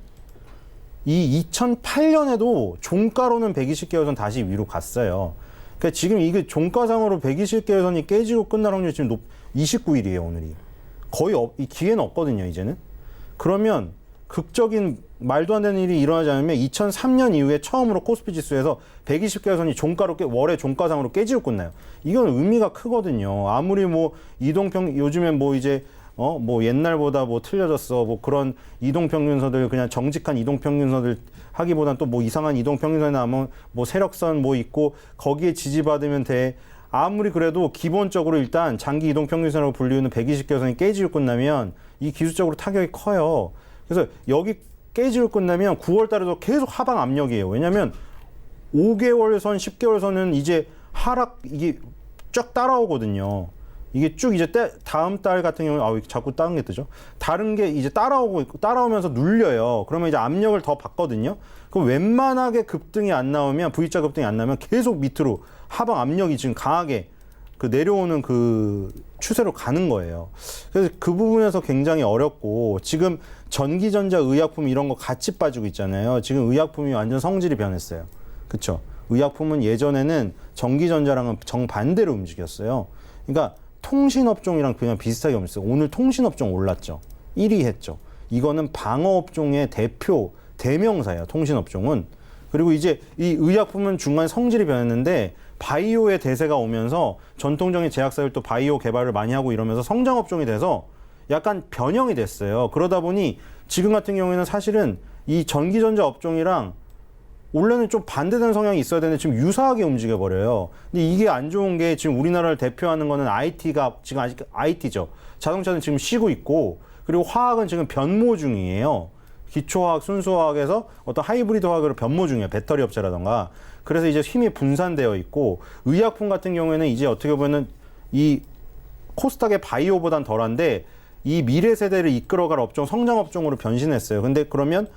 이 2008년에도 종가로는 120개월선 다시 위로 갔어요. 그러니까 지금 이게 종가상으로 120개월선이 깨지고 끝날 확률이 지금 29일이에요, 오늘이. 거의 이 기회는 없거든요, 이제는. 그러면 극적인 말도 안 되는 일이 일어나지 않으면 2003년 이후에 처음으로 코스피 지수에서 120개월선이 종가로 월의 종가상으로 깨지고 끝나요. 이건 의미가 크거든요. 아무리 뭐 요즘엔 뭐 이제 뭐 옛날보다 뭐 틀려졌어. 뭐 그런 이동평균선들 그냥 정직한 이동평균선들 하기보단 또 뭐 이상한 이동평균선이 나오면 뭐 세력선 뭐 있고 거기에 지지받으면 돼. 아무리 그래도 기본적으로 일단 장기 이동평균선으로 불리우는 120개월선이 깨지고 끝나면 이 기술적으로 타격이 커요. 그래서 여기 깨지고 끝나면 9월 달에도 계속 하방 압력이에요. 왜냐면 5개월선, 10개월선은 이제 하락, 이게 쫙 따라오거든요. 이게 쭉 이제 다음 달 같은 경우는, 자꾸 다른 게 뜨죠? 다른 게 이제 따라오고 있고, 따라오면서 눌려요. 그러면 이제 압력을 더 받거든요. 그럼 웬만하게 급등이 안 나오면, V자 급등이 안 나오면 계속 밑으로 하방 압력이 지금 강하게 내려오는 추세로 가는 거예요. 그래서 그 부분에서 굉장히 어렵고, 지금 전기전자, 의약품 이런 거 같이 빠지고 있잖아요. 지금 의약품이 완전 성질이 변했어요. 그쵸? 의약품은 예전에는 전기전자랑은 정반대로 움직였어요. 그러니까 통신업종이랑 그냥 비슷하게 움직였어요. 오늘 통신업종 올랐죠. 1위 했죠. 이거는 방어업종의 대명사예요. 통신업종은. 그리고 이제 이 의약품은 중간에 성질이 변했는데 바이오의 대세가 오면서 전통적인 제약사들도 바이오 개발을 많이 하고 이러면서 성장업종이 돼서 약간 변형이 됐어요. 그러다 보니 지금 같은 경우에는 사실은 이 전기전자 업종이랑 원래는 좀 반대되는 성향이 있어야 되는데 지금 유사하게 움직여버려요. 근데 이게 안 좋은 게 지금 우리나라를 대표하는 거는 IT가 지금 아직 IT죠. 자동차는 지금 쉬고 있고 그리고 화학은 지금 변모 중이에요. 기초화학, 순수화학에서 어떤 하이브리드 화학으로 변모 중이에요. 배터리 업체라던가. 그래서 이제 힘이 분산되어 있고 의약품 같은 경우에는 이제 어떻게 보면은 이 코스닥의 바이오보단 덜한데 이 미래 세대를 이끌어갈 업종, 성장 업종으로 변신했어요. 근데 그러면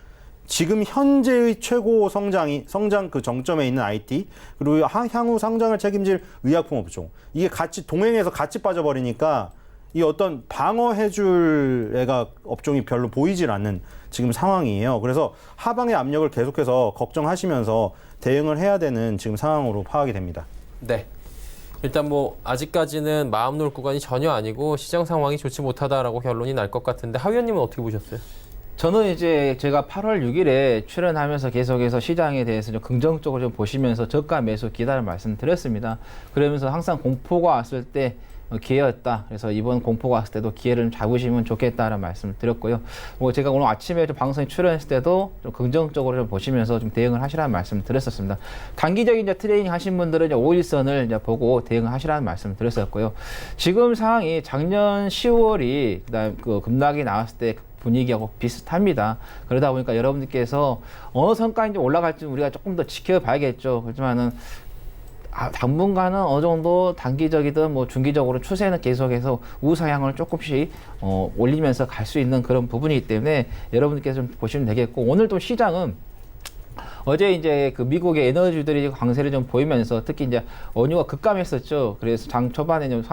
지금 현재의 최고 성장 그 정점에 있는 IT, 그리고 향후 성장을 책임질 의약품 업종. 이게 같이 동행해서 같이 빠져버리니까 이 어떤 방어해줄 애가 업종이 별로 보이질 않는 지금 상황이에요. 그래서 하방의 압력을 계속해서 걱정하시면서 대응을 해야 되는 지금 상황으로 파악이 됩니다. 네. 일단 뭐 아직까지는 마음 놓을 구간이 전혀 아니고 시장 상황이 좋지 못하다라고 결론이 날 것 같은데 하 위원님은 어떻게 보셨어요? 저는 이제 제가 8월 6일에 출연하면서 계속해서 시장에 대해서 좀 긍정적으로 좀 보시면서 저가 매수 기다를 말씀드렸습니다. 그러면서 항상 공포가 왔을 때 기회였다. 그래서 이번 공포가 왔을 때도 기회를 좀 잡으시면 좋겠다라는 말씀 드렸고요. 뭐 제가 오늘 아침에 좀 방송에 출연했을 때도 좀 긍정적으로 좀 보시면서 좀 대응을 하시라는 말씀 드렸었습니다. 단기적인 이제 트레이닝 하신 분들은 이제 5일선을 이제 보고 대응을 하시라는 말씀 드렸었고요. 지금 상황이 작년 10월이 그다음 그 급락이 나왔을 때 분위기하고 비슷합니다. 그러다 보니까 여러분들께서 어느 선까지 올라갈지 우리가 조금 더 지켜봐야겠죠. 그렇지만은 당분간은 어느 정도 단기적이든 뭐 중기적으로 추세는 계속해서 우상향을 조금씩 올리면서 갈 수 있는 그런 부분이기 때문에 여러분들께서 좀 보시면 되겠고, 오늘 또 시장은 어제 이제 그 미국의 에너지들이 강세를 좀 보이면서 특히 이제 원유가 급감했었죠. 그래서 장 초반에 좀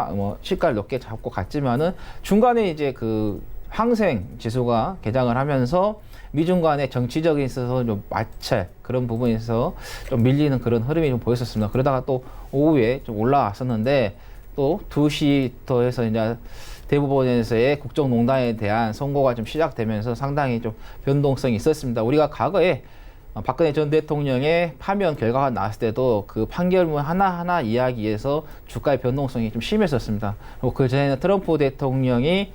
시가를 높게 잡고 갔지만은 중간에 이제 그 항생 지수가 개장을 하면서 미중 간의 정치적인 있어서 좀 마찰 그런 부분에서 좀 밀리는 그런 흐름이 좀 보였었습니다. 그러다가 또 오후에 좀 올라왔었는데 또 2시부터 해서 이제 대법원에서의 국정농단에 대한 선고가 좀 시작되면서 상당히 좀 변동성이 있었습니다. 우리가 과거에 박근혜 전 대통령의 파면 결과가 나왔을 때도 그 판결문 하나하나 이야기에서 주가의 변동성이 좀 심했었습니다. 그리고 그 전에는 트럼프 대통령이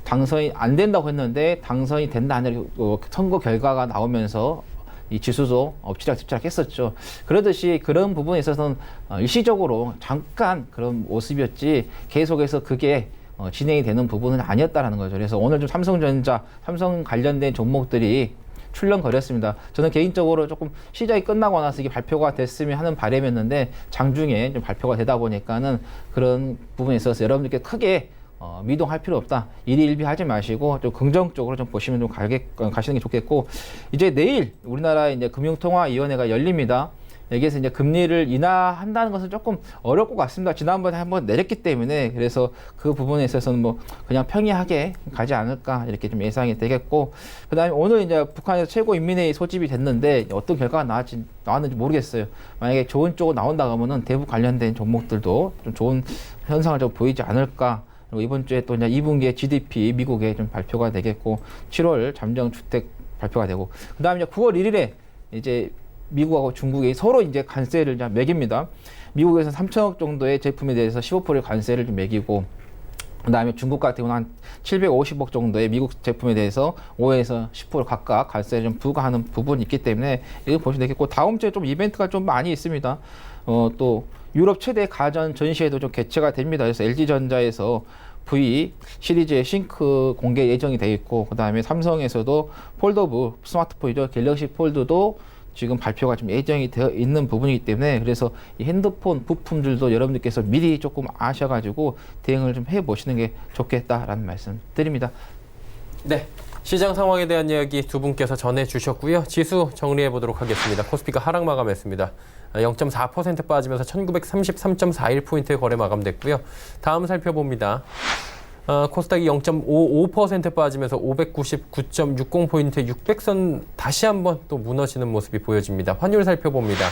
당선이 안 된다고 했는데 당선이 된다 안 된다 선거 결과가 나오면서 이 지수도 엎치락뒤치락 했었죠. 그러듯이 그런 부분에 있어서는 일시적으로 잠깐 그런 모습이었지 계속해서 그게 진행이 되는 부분은 아니었다라는 거죠. 그래서 오늘 좀 삼성전자, 삼성 관련된 종목들이 출렁거렸습니다. 저는 개인적으로 조금 시장이 끝나고 나서 이게 발표가 됐으면 하는 바람이었는데 장중에 좀 발표가 되다 보니까는 그런 부분에 있어서 여러분들께 크게 미동할 필요 없다. 일희일비하지 마시고 좀 긍정적으로 좀 보시면 좀 가시는 게 좋겠고, 이제 내일 우리나라 이제 금융통화위원회가 열립니다. 여기에서 이제 금리를 인하한다는 것은 조금 어려울 것 같습니다. 지난번에 한번 내렸기 때문에. 그래서 그 부분에 있어서는 뭐 그냥 평이하게 가지 않을까 이렇게 좀 예상이 되겠고, 그다음에 오늘 이제 북한에서 최고인민회의 소집이 됐는데 어떤 결과가 나왔는지 모르겠어요. 만약에 좋은 쪽으로 나온다 하면은 대북 관련된 종목들도 좀 좋은 현상을 좀 보이지 않을까. 그리고 이번 주에 또 이제 2분기에 GDP 미국에 좀 발표가 되겠고, 7월 잠정 주택 발표가 되고, 그다음에 이제 9월 1일에 이제 미국하고 중국이 서로 이제 관세를 이제 매깁니다. 미국에서 3천억 정도의 제품에 대해서 15%의 관세를 좀 매기고, 그다음에 중국 같은 경우는 한 750억 정도의 미국 제품에 대해서 5에서 10% 각각 관세를 좀 부과하는 부분이 있기 때문에 이거 보시면 되겠고, 다음 주에 좀 이벤트가 좀 많이 있습니다. 또 유럽 최대 가전 전시회도 좀 개최가 됩니다. 그래서 LG전자에서 V 시리즈의 싱크 공개 예정이 되어 있고, 그 다음에 삼성에서도 폴더블 스마트폰이죠. 갤럭시 폴드도 지금 발표가 좀 예정이 되어 있는 부분이기 때문에, 그래서 이 핸드폰 부품들도 여러분들께서 미리 조금 아셔가지고 대응을 좀 해보시는 게 좋겠다라는 말씀 드립니다. 네. 시장 상황에 대한 이야기 두 분께서 전해주셨고요. 지수 정리해 보도록 하겠습니다. 코스피가 하락 마감했습니다. 0.4% 빠지면서 1933.41포인트의 거래 마감됐고요. 다음 살펴봅니다. 코스닥이 0.55% 빠지면서 599.60포인트 600선 다시 한번 또 무너지는 모습이 보여집니다. 환율 살펴봅니다.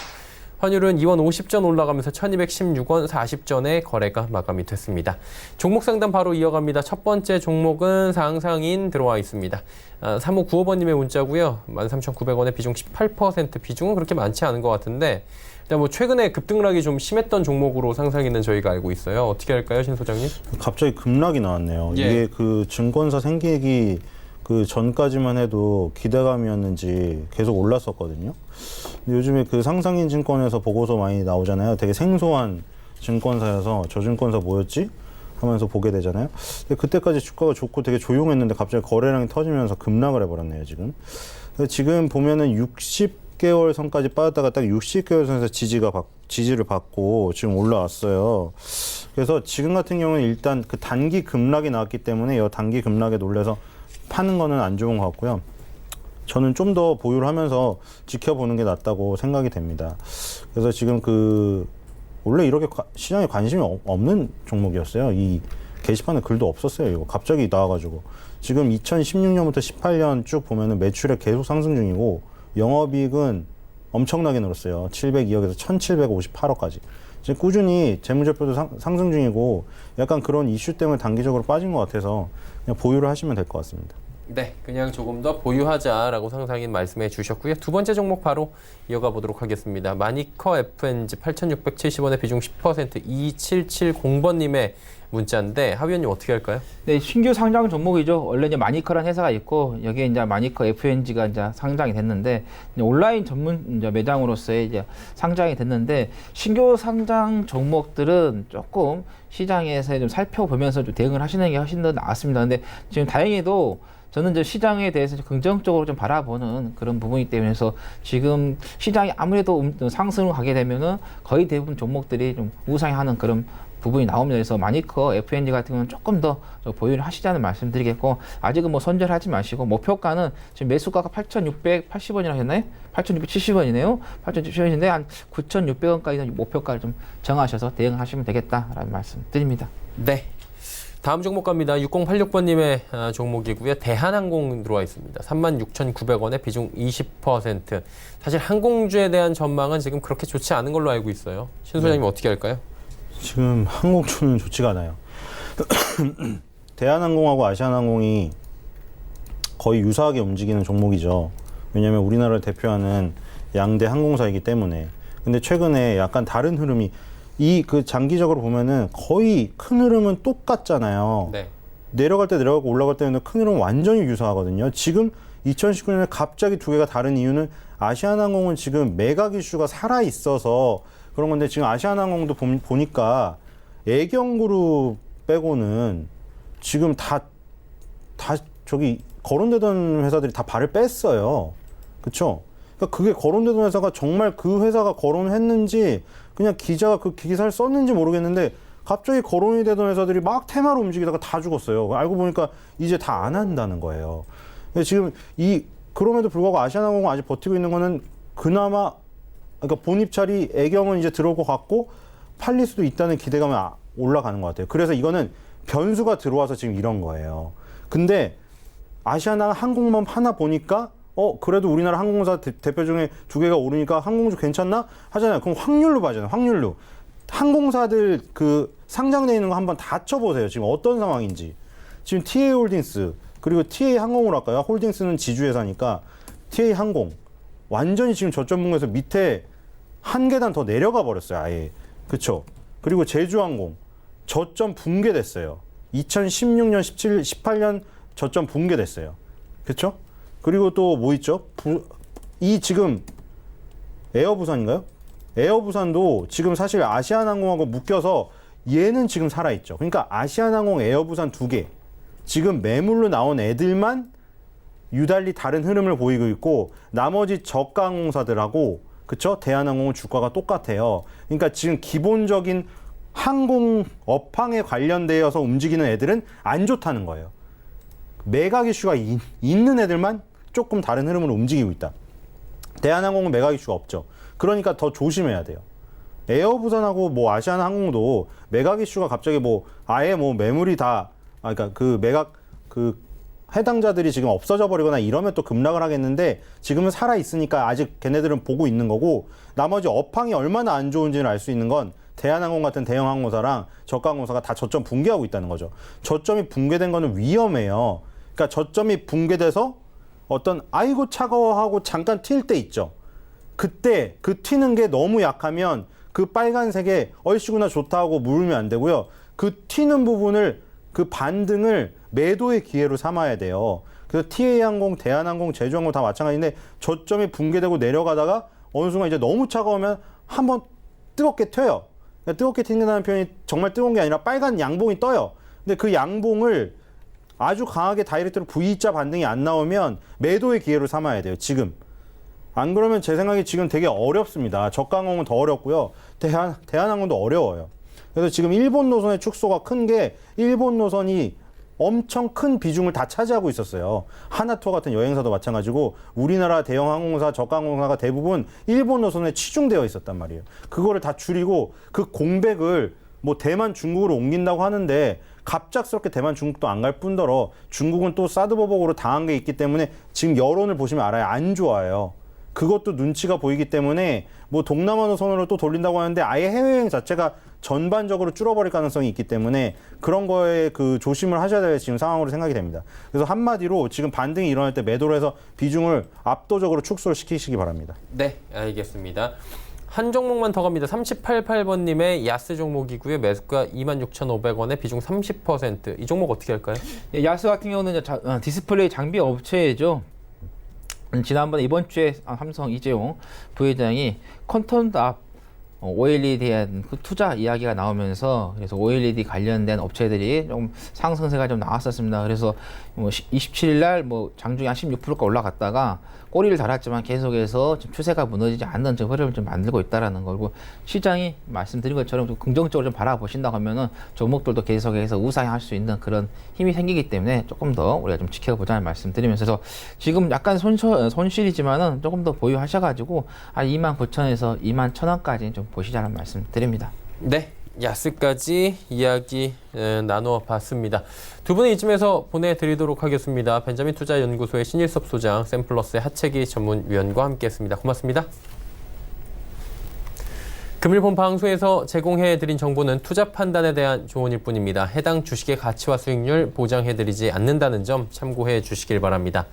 환율은 2원 50전 올라가면서 1216원 40전에 거래가 마감이 됐습니다. 종목 상담 바로 이어갑니다. 첫 번째 종목은 상상인 들어와 있습니다. 3595번님의 문자고요. 13,900원에 비중 18%, 비중은 그렇게 많지 않은 것 같은데, 일단 뭐 최근에 급등락이 좀 심했던 종목으로 상상인은 저희가 알고 있어요. 어떻게 할까요, 신 소장님? 갑자기 급락이 나왔네요. 예. 이게 그 증권사 생기기 그 전까지만 해도 기대감이었는지 계속 올랐었거든요. 근데 요즘에 그 상상인 증권에서 보고서 많이 나오잖아요. 되게 생소한 증권사여서 저 증권사 뭐였지? 하면서 보게 되잖아요. 근데 그때까지 주가가 좋고 되게 조용했는데 갑자기 거래량이 터지면서 급락을 해버렸네요, 지금. 지금 보면은 60개월 선까지 빠졌다가 딱 60개월 선에서 지지를 받고 지금 올라왔어요. 그래서 지금 같은 경우는 일단 그 단기 급락이 나왔기 때문에 이 단기 급락에 놀래서 파는 거는 안 좋은 것 같고요. 저는 좀 더 보유를 하면서 지켜보는 게 낫다고 생각이 됩니다. 그래서 지금 원래 이렇게 시장에 관심이 없는 종목이었어요. 이 게시판에 글도 없었어요. 이거 갑자기 나와가지고 지금 2016년부터 18년 쭉 보면은 매출액 계속 상승 중이고 영업이익은 엄청나게 늘었어요. 702억에서 1,758억까지. 지금 꾸준히 재무제표도 상승 중이고 약간 그런 이슈 때문에 단기적으로 빠진 것 같아서 그냥 보유를 하시면 될 것 같습니다. 네, 그냥 조금 더 보유하자라고 상상인 말씀해 주셨고요. 두 번째 종목 바로 이어가 보도록 하겠습니다. 마니커 FNG 8,670원의 비중 10% 2770번님의 문자인데 하위원님 어떻게 할까요? 네, 신규 상장 종목이죠. 원래 이제 마니커라는 회사가 있고 여기에 이제 마니커 FNG가 이제 상장이 됐는데 이제 온라인 전문 이제 매장으로서의 이제 상장이 됐는데 신규 상장 종목들은 조금 시장에서 좀 살펴보면서 좀 대응을 하시는 게 훨씬 더 나았습니다. 근데 지금 다행히도 저는 이제 시장에 대해서 긍정적으로 좀 바라보는 그런 부분이기 때문에 해서 지금 시장이 아무래도 상승을 가게 되면은 거의 대부분 종목들이 좀 우상향하는 그런 부분이 나옵니다. 그래서 마니커 FNG 같은 경우는 조금 더 보유를 하시자는 말씀드리겠고 아직은 뭐 손절하지 마시고 목표가는 지금 매수가가 8,680원이라고 하셨나요? 8,670원이네요. 8,670원인데 한 9,600원까지 목표가를 좀 정하셔서 대응하시면 되겠다라는 말씀 드립니다. 네. 다음 종목 갑니다. 6086번님의 종목이고요. 대한항공 들어와 있습니다. 36,900원에 비중 20%. 사실 항공주에 대한 전망은 지금 그렇게 좋지 않은 걸로 알고 있어요. 신 소장님 어떻게 할까요? 지금 항공주는 좋지가 않아요. 대한항공하고 아시아나항공이 거의 유사하게 움직이는 종목이죠. 왜냐하면 우리나라를 대표하는 양대 항공사이기 때문에. 근데 최근에 약간 다른 흐름이 그 장기적으로 보면은 거의 큰 흐름은 똑같잖아요. 네. 내려갈 때 내려가고 올라갈 때는 큰 흐름은 완전히 유사하거든요. 지금 2019년에 갑자기 두 개가 다른 이유는 아시아나항공은 지금 매각 이슈가 살아 있어서 그런 건데 지금 아시아나항공도 보니까 애경그룹 빼고는 지금 다 저기 거론되던 회사들이 다 발을 뺐어요. 그쵸? 그러니까 그게 거론되던 회사가 정말 그 회사가 거론했는지 그냥 기자가 그 기사를 썼는지 모르겠는데 갑자기 거론이 되던 회사들이 막 테마로 움직이다가 다 죽었어요. 알고 보니까 이제 다 안 한다는 거예요. 근데 지금 그럼에도 불구하고 아시아나항공은 아직 버티고 있는 거는 그나마 그러니까 본입찰이 애경은 이제 들어올 것 같고 팔릴 수도 있다는 기대감이 올라가는 것 같아요. 그래서 이거는 변수가 들어와서 지금 이런 거예요. 근데 아시아나항공만 하나 보니까 그래도 우리나라 항공사 대표 중에 두 개가 오르니까 항공주 괜찮나? 하잖아요. 그럼 확률로 봐잖아요. 확률로. 항공사들 그 상장되어 있는 거 한번 다 쳐보세요. 지금 어떤 상황인지. 지금 TA홀딩스 그리고 TA항공으로 할까요? 홀딩스는 지주회사니까 TA항공 완전히 지금 저점 분에서 밑에 한 계단 더 내려가 버렸어요. 아예. 그쵸? 그리고 제주항공 저점 붕괴됐어요. 2016년, 17, 18년 저점 붕괴됐어요. 그쵸? 그리고 또 뭐 있죠? 지금 에어부산인가요? 에어부산도 지금 사실 아시아나항공하고 묶여서 얘는 지금 살아있죠. 그러니까 아시아나항공, 에어부산 두 개. 지금 매물로 나온 애들만 유달리 다른 흐름을 보이고 있고 나머지 저가 항공사들하고 그쵸? 대한항공은 주가가 똑같아요. 그러니까 지금 기본적인 항공 업황에 관련되어서 움직이는 애들은 안 좋다는 거예요. 매각 이슈가 있는 애들만 조금 다른 흐름으로 움직이고 있다. 대한항공은 매각 이슈가 없죠. 그러니까 더 조심해야 돼요. 에어부산하고 뭐 아시아나항공도 매각 이슈가 갑자기 뭐 아예 뭐 매물이 그러니까 그 매각 그 해당자들이 지금 없어져 버리거나 이러면 또 급락을 하겠는데 지금은 살아 있으니까 아직 걔네들은 보고 있는 거고 나머지 업황이 얼마나 안 좋은지를 알 수 있는 건 대한항공 같은 대형 항공사랑 저가 항공사가 다 저점 붕괴하고 있다는 거죠. 저점이 붕괴된 거는 위험해요. 그러니까 저점이 붕괴돼서 어떤 아이고 차가워하고 잠깐 튈 때 있죠. 그때 그 튀는 게 너무 약하면 그 빨간색에 얼씨구나 좋다 하고 물으면 안 되고요. 그 튀는 부분을 그 반등을 매도의 기회로 삼아야 돼요. 그래서 TA항공, 대한항공, 제주항공 다 마찬가지인데 저점이 붕괴되고 내려가다가 어느 순간 이제 너무 차가우면 한번 뜨겁게 튀어요. 그러니까 뜨겁게 튕긴다는 표현이 정말 뜨거운 게 아니라 빨간 양봉이 떠요. 근데 그 양봉을 아주 강하게 다이렉트로 V자 반등이 안 나오면 매도의 기회로 삼아야 돼요. 지금. 안 그러면 제 생각에 지금 되게 어렵습니다. 저가항공은 더 어렵고요. 대한항공도 어려워요. 그래서 지금 일본 노선의 축소가 큰 게 일본 노선이 엄청 큰 비중을 다 차지하고 있었어요. 하나투어 같은 여행사도 마찬가지고 우리나라 대형 항공사, 저가 항공사가 대부분 일본 노선에 치중되어 있었단 말이에요. 그거를 다 줄이고 그 공백을 뭐 대만 중국으로 옮긴다고 하는데 갑작스럽게 대만 중국도 안 갈 뿐더러 중국은 또 사드 보복으로 당한 게 있기 때문에 지금 여론을 보시면 알아요. 안 좋아요. 그것도 눈치가 보이기 때문에 뭐 동남아 노선으로 또 돌린다고 하는데 아예 해외여행 자체가 전반적으로 줄어버릴 가능성이 있기 때문에 그런 거에 그 조심을 하셔야 될 지금 상황으로 생각이 됩니다. 그래서 한마디로 지금 반등이 일어날 때 매도를 해서 비중을 압도적으로 축소를 시키시기 바랍니다. 네, 알겠습니다. 한 종목만 더 갑니다. 3888번님의 야스 종목이고요. 매수가 26,500원에 비중 30%. 이 종목 어떻게 할까요? 예, 야스 같은 경우는 디스플레이 장비 업체죠. 지난번에 이번 주에 삼성 이재용 부회장이 컨턴드 앞 OLED에 대한 그 투자 이야기가 나오면서 그래서 OLED 관련된 업체들이 좀 상승세가 좀 나왔었습니다. 그래서 뭐 27일 날 뭐 장중에 한 16%가 올라갔다가 꼬리를 달았지만 계속해서 지금 추세가 무너지지 않는 좀 흐름을 좀 만들고 있다라는 거고 시장이 말씀드린 것처럼 좀 긍정적으로 좀 바라보신다고 하면은 종목들도 계속해서 우상할 수 있는 그런 힘이 생기기 때문에 조금 더 우리가 좀 지켜보자는 말씀드리면서 지금 약간 손실이지만은 조금 더 보유하셔가지고 한 29,000에서 21,000원까지 좀 보시자는 말씀드립니다. 네, 야스까지 이야기 나누어 봤습니다. 두 분은 이쯤에서 보내드리도록 하겠습니다. 벤자민 투자연구소의 신일섭 소장, 샘플러스의 하채기 전문위원과 함께했습니다. 고맙습니다. 금일 본 방송에서 제공해드린 정보는 투자 판단에 대한 조언일 뿐입니다. 해당 주식의 가치와 수익률 보장해드리지 않는다는 점 참고해 주시길 바랍니다.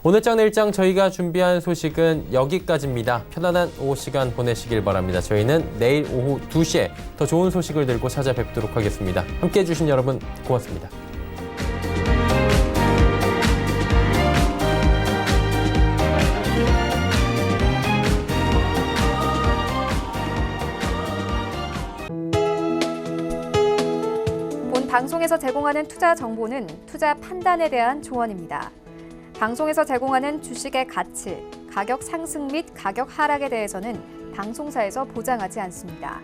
오늘장 내일장 저희가 준비한 소식은 여기까지입니다. 편안한 오후 시간 보내시길 바랍니다. 저희는 내일 오후 2시에 더 좋은 소식을 들고 찾아뵙도록 하겠습니다. 함께해 주신 여러분 고맙습니다. 본 방송에서 제공하는 투자 정보는 투자 판단에 대한 조언입니다. 방송에서 제공하는 주식의 가치, 가격 상승 및 가격 하락에 대해서는 방송사에서 보장하지 않습니다.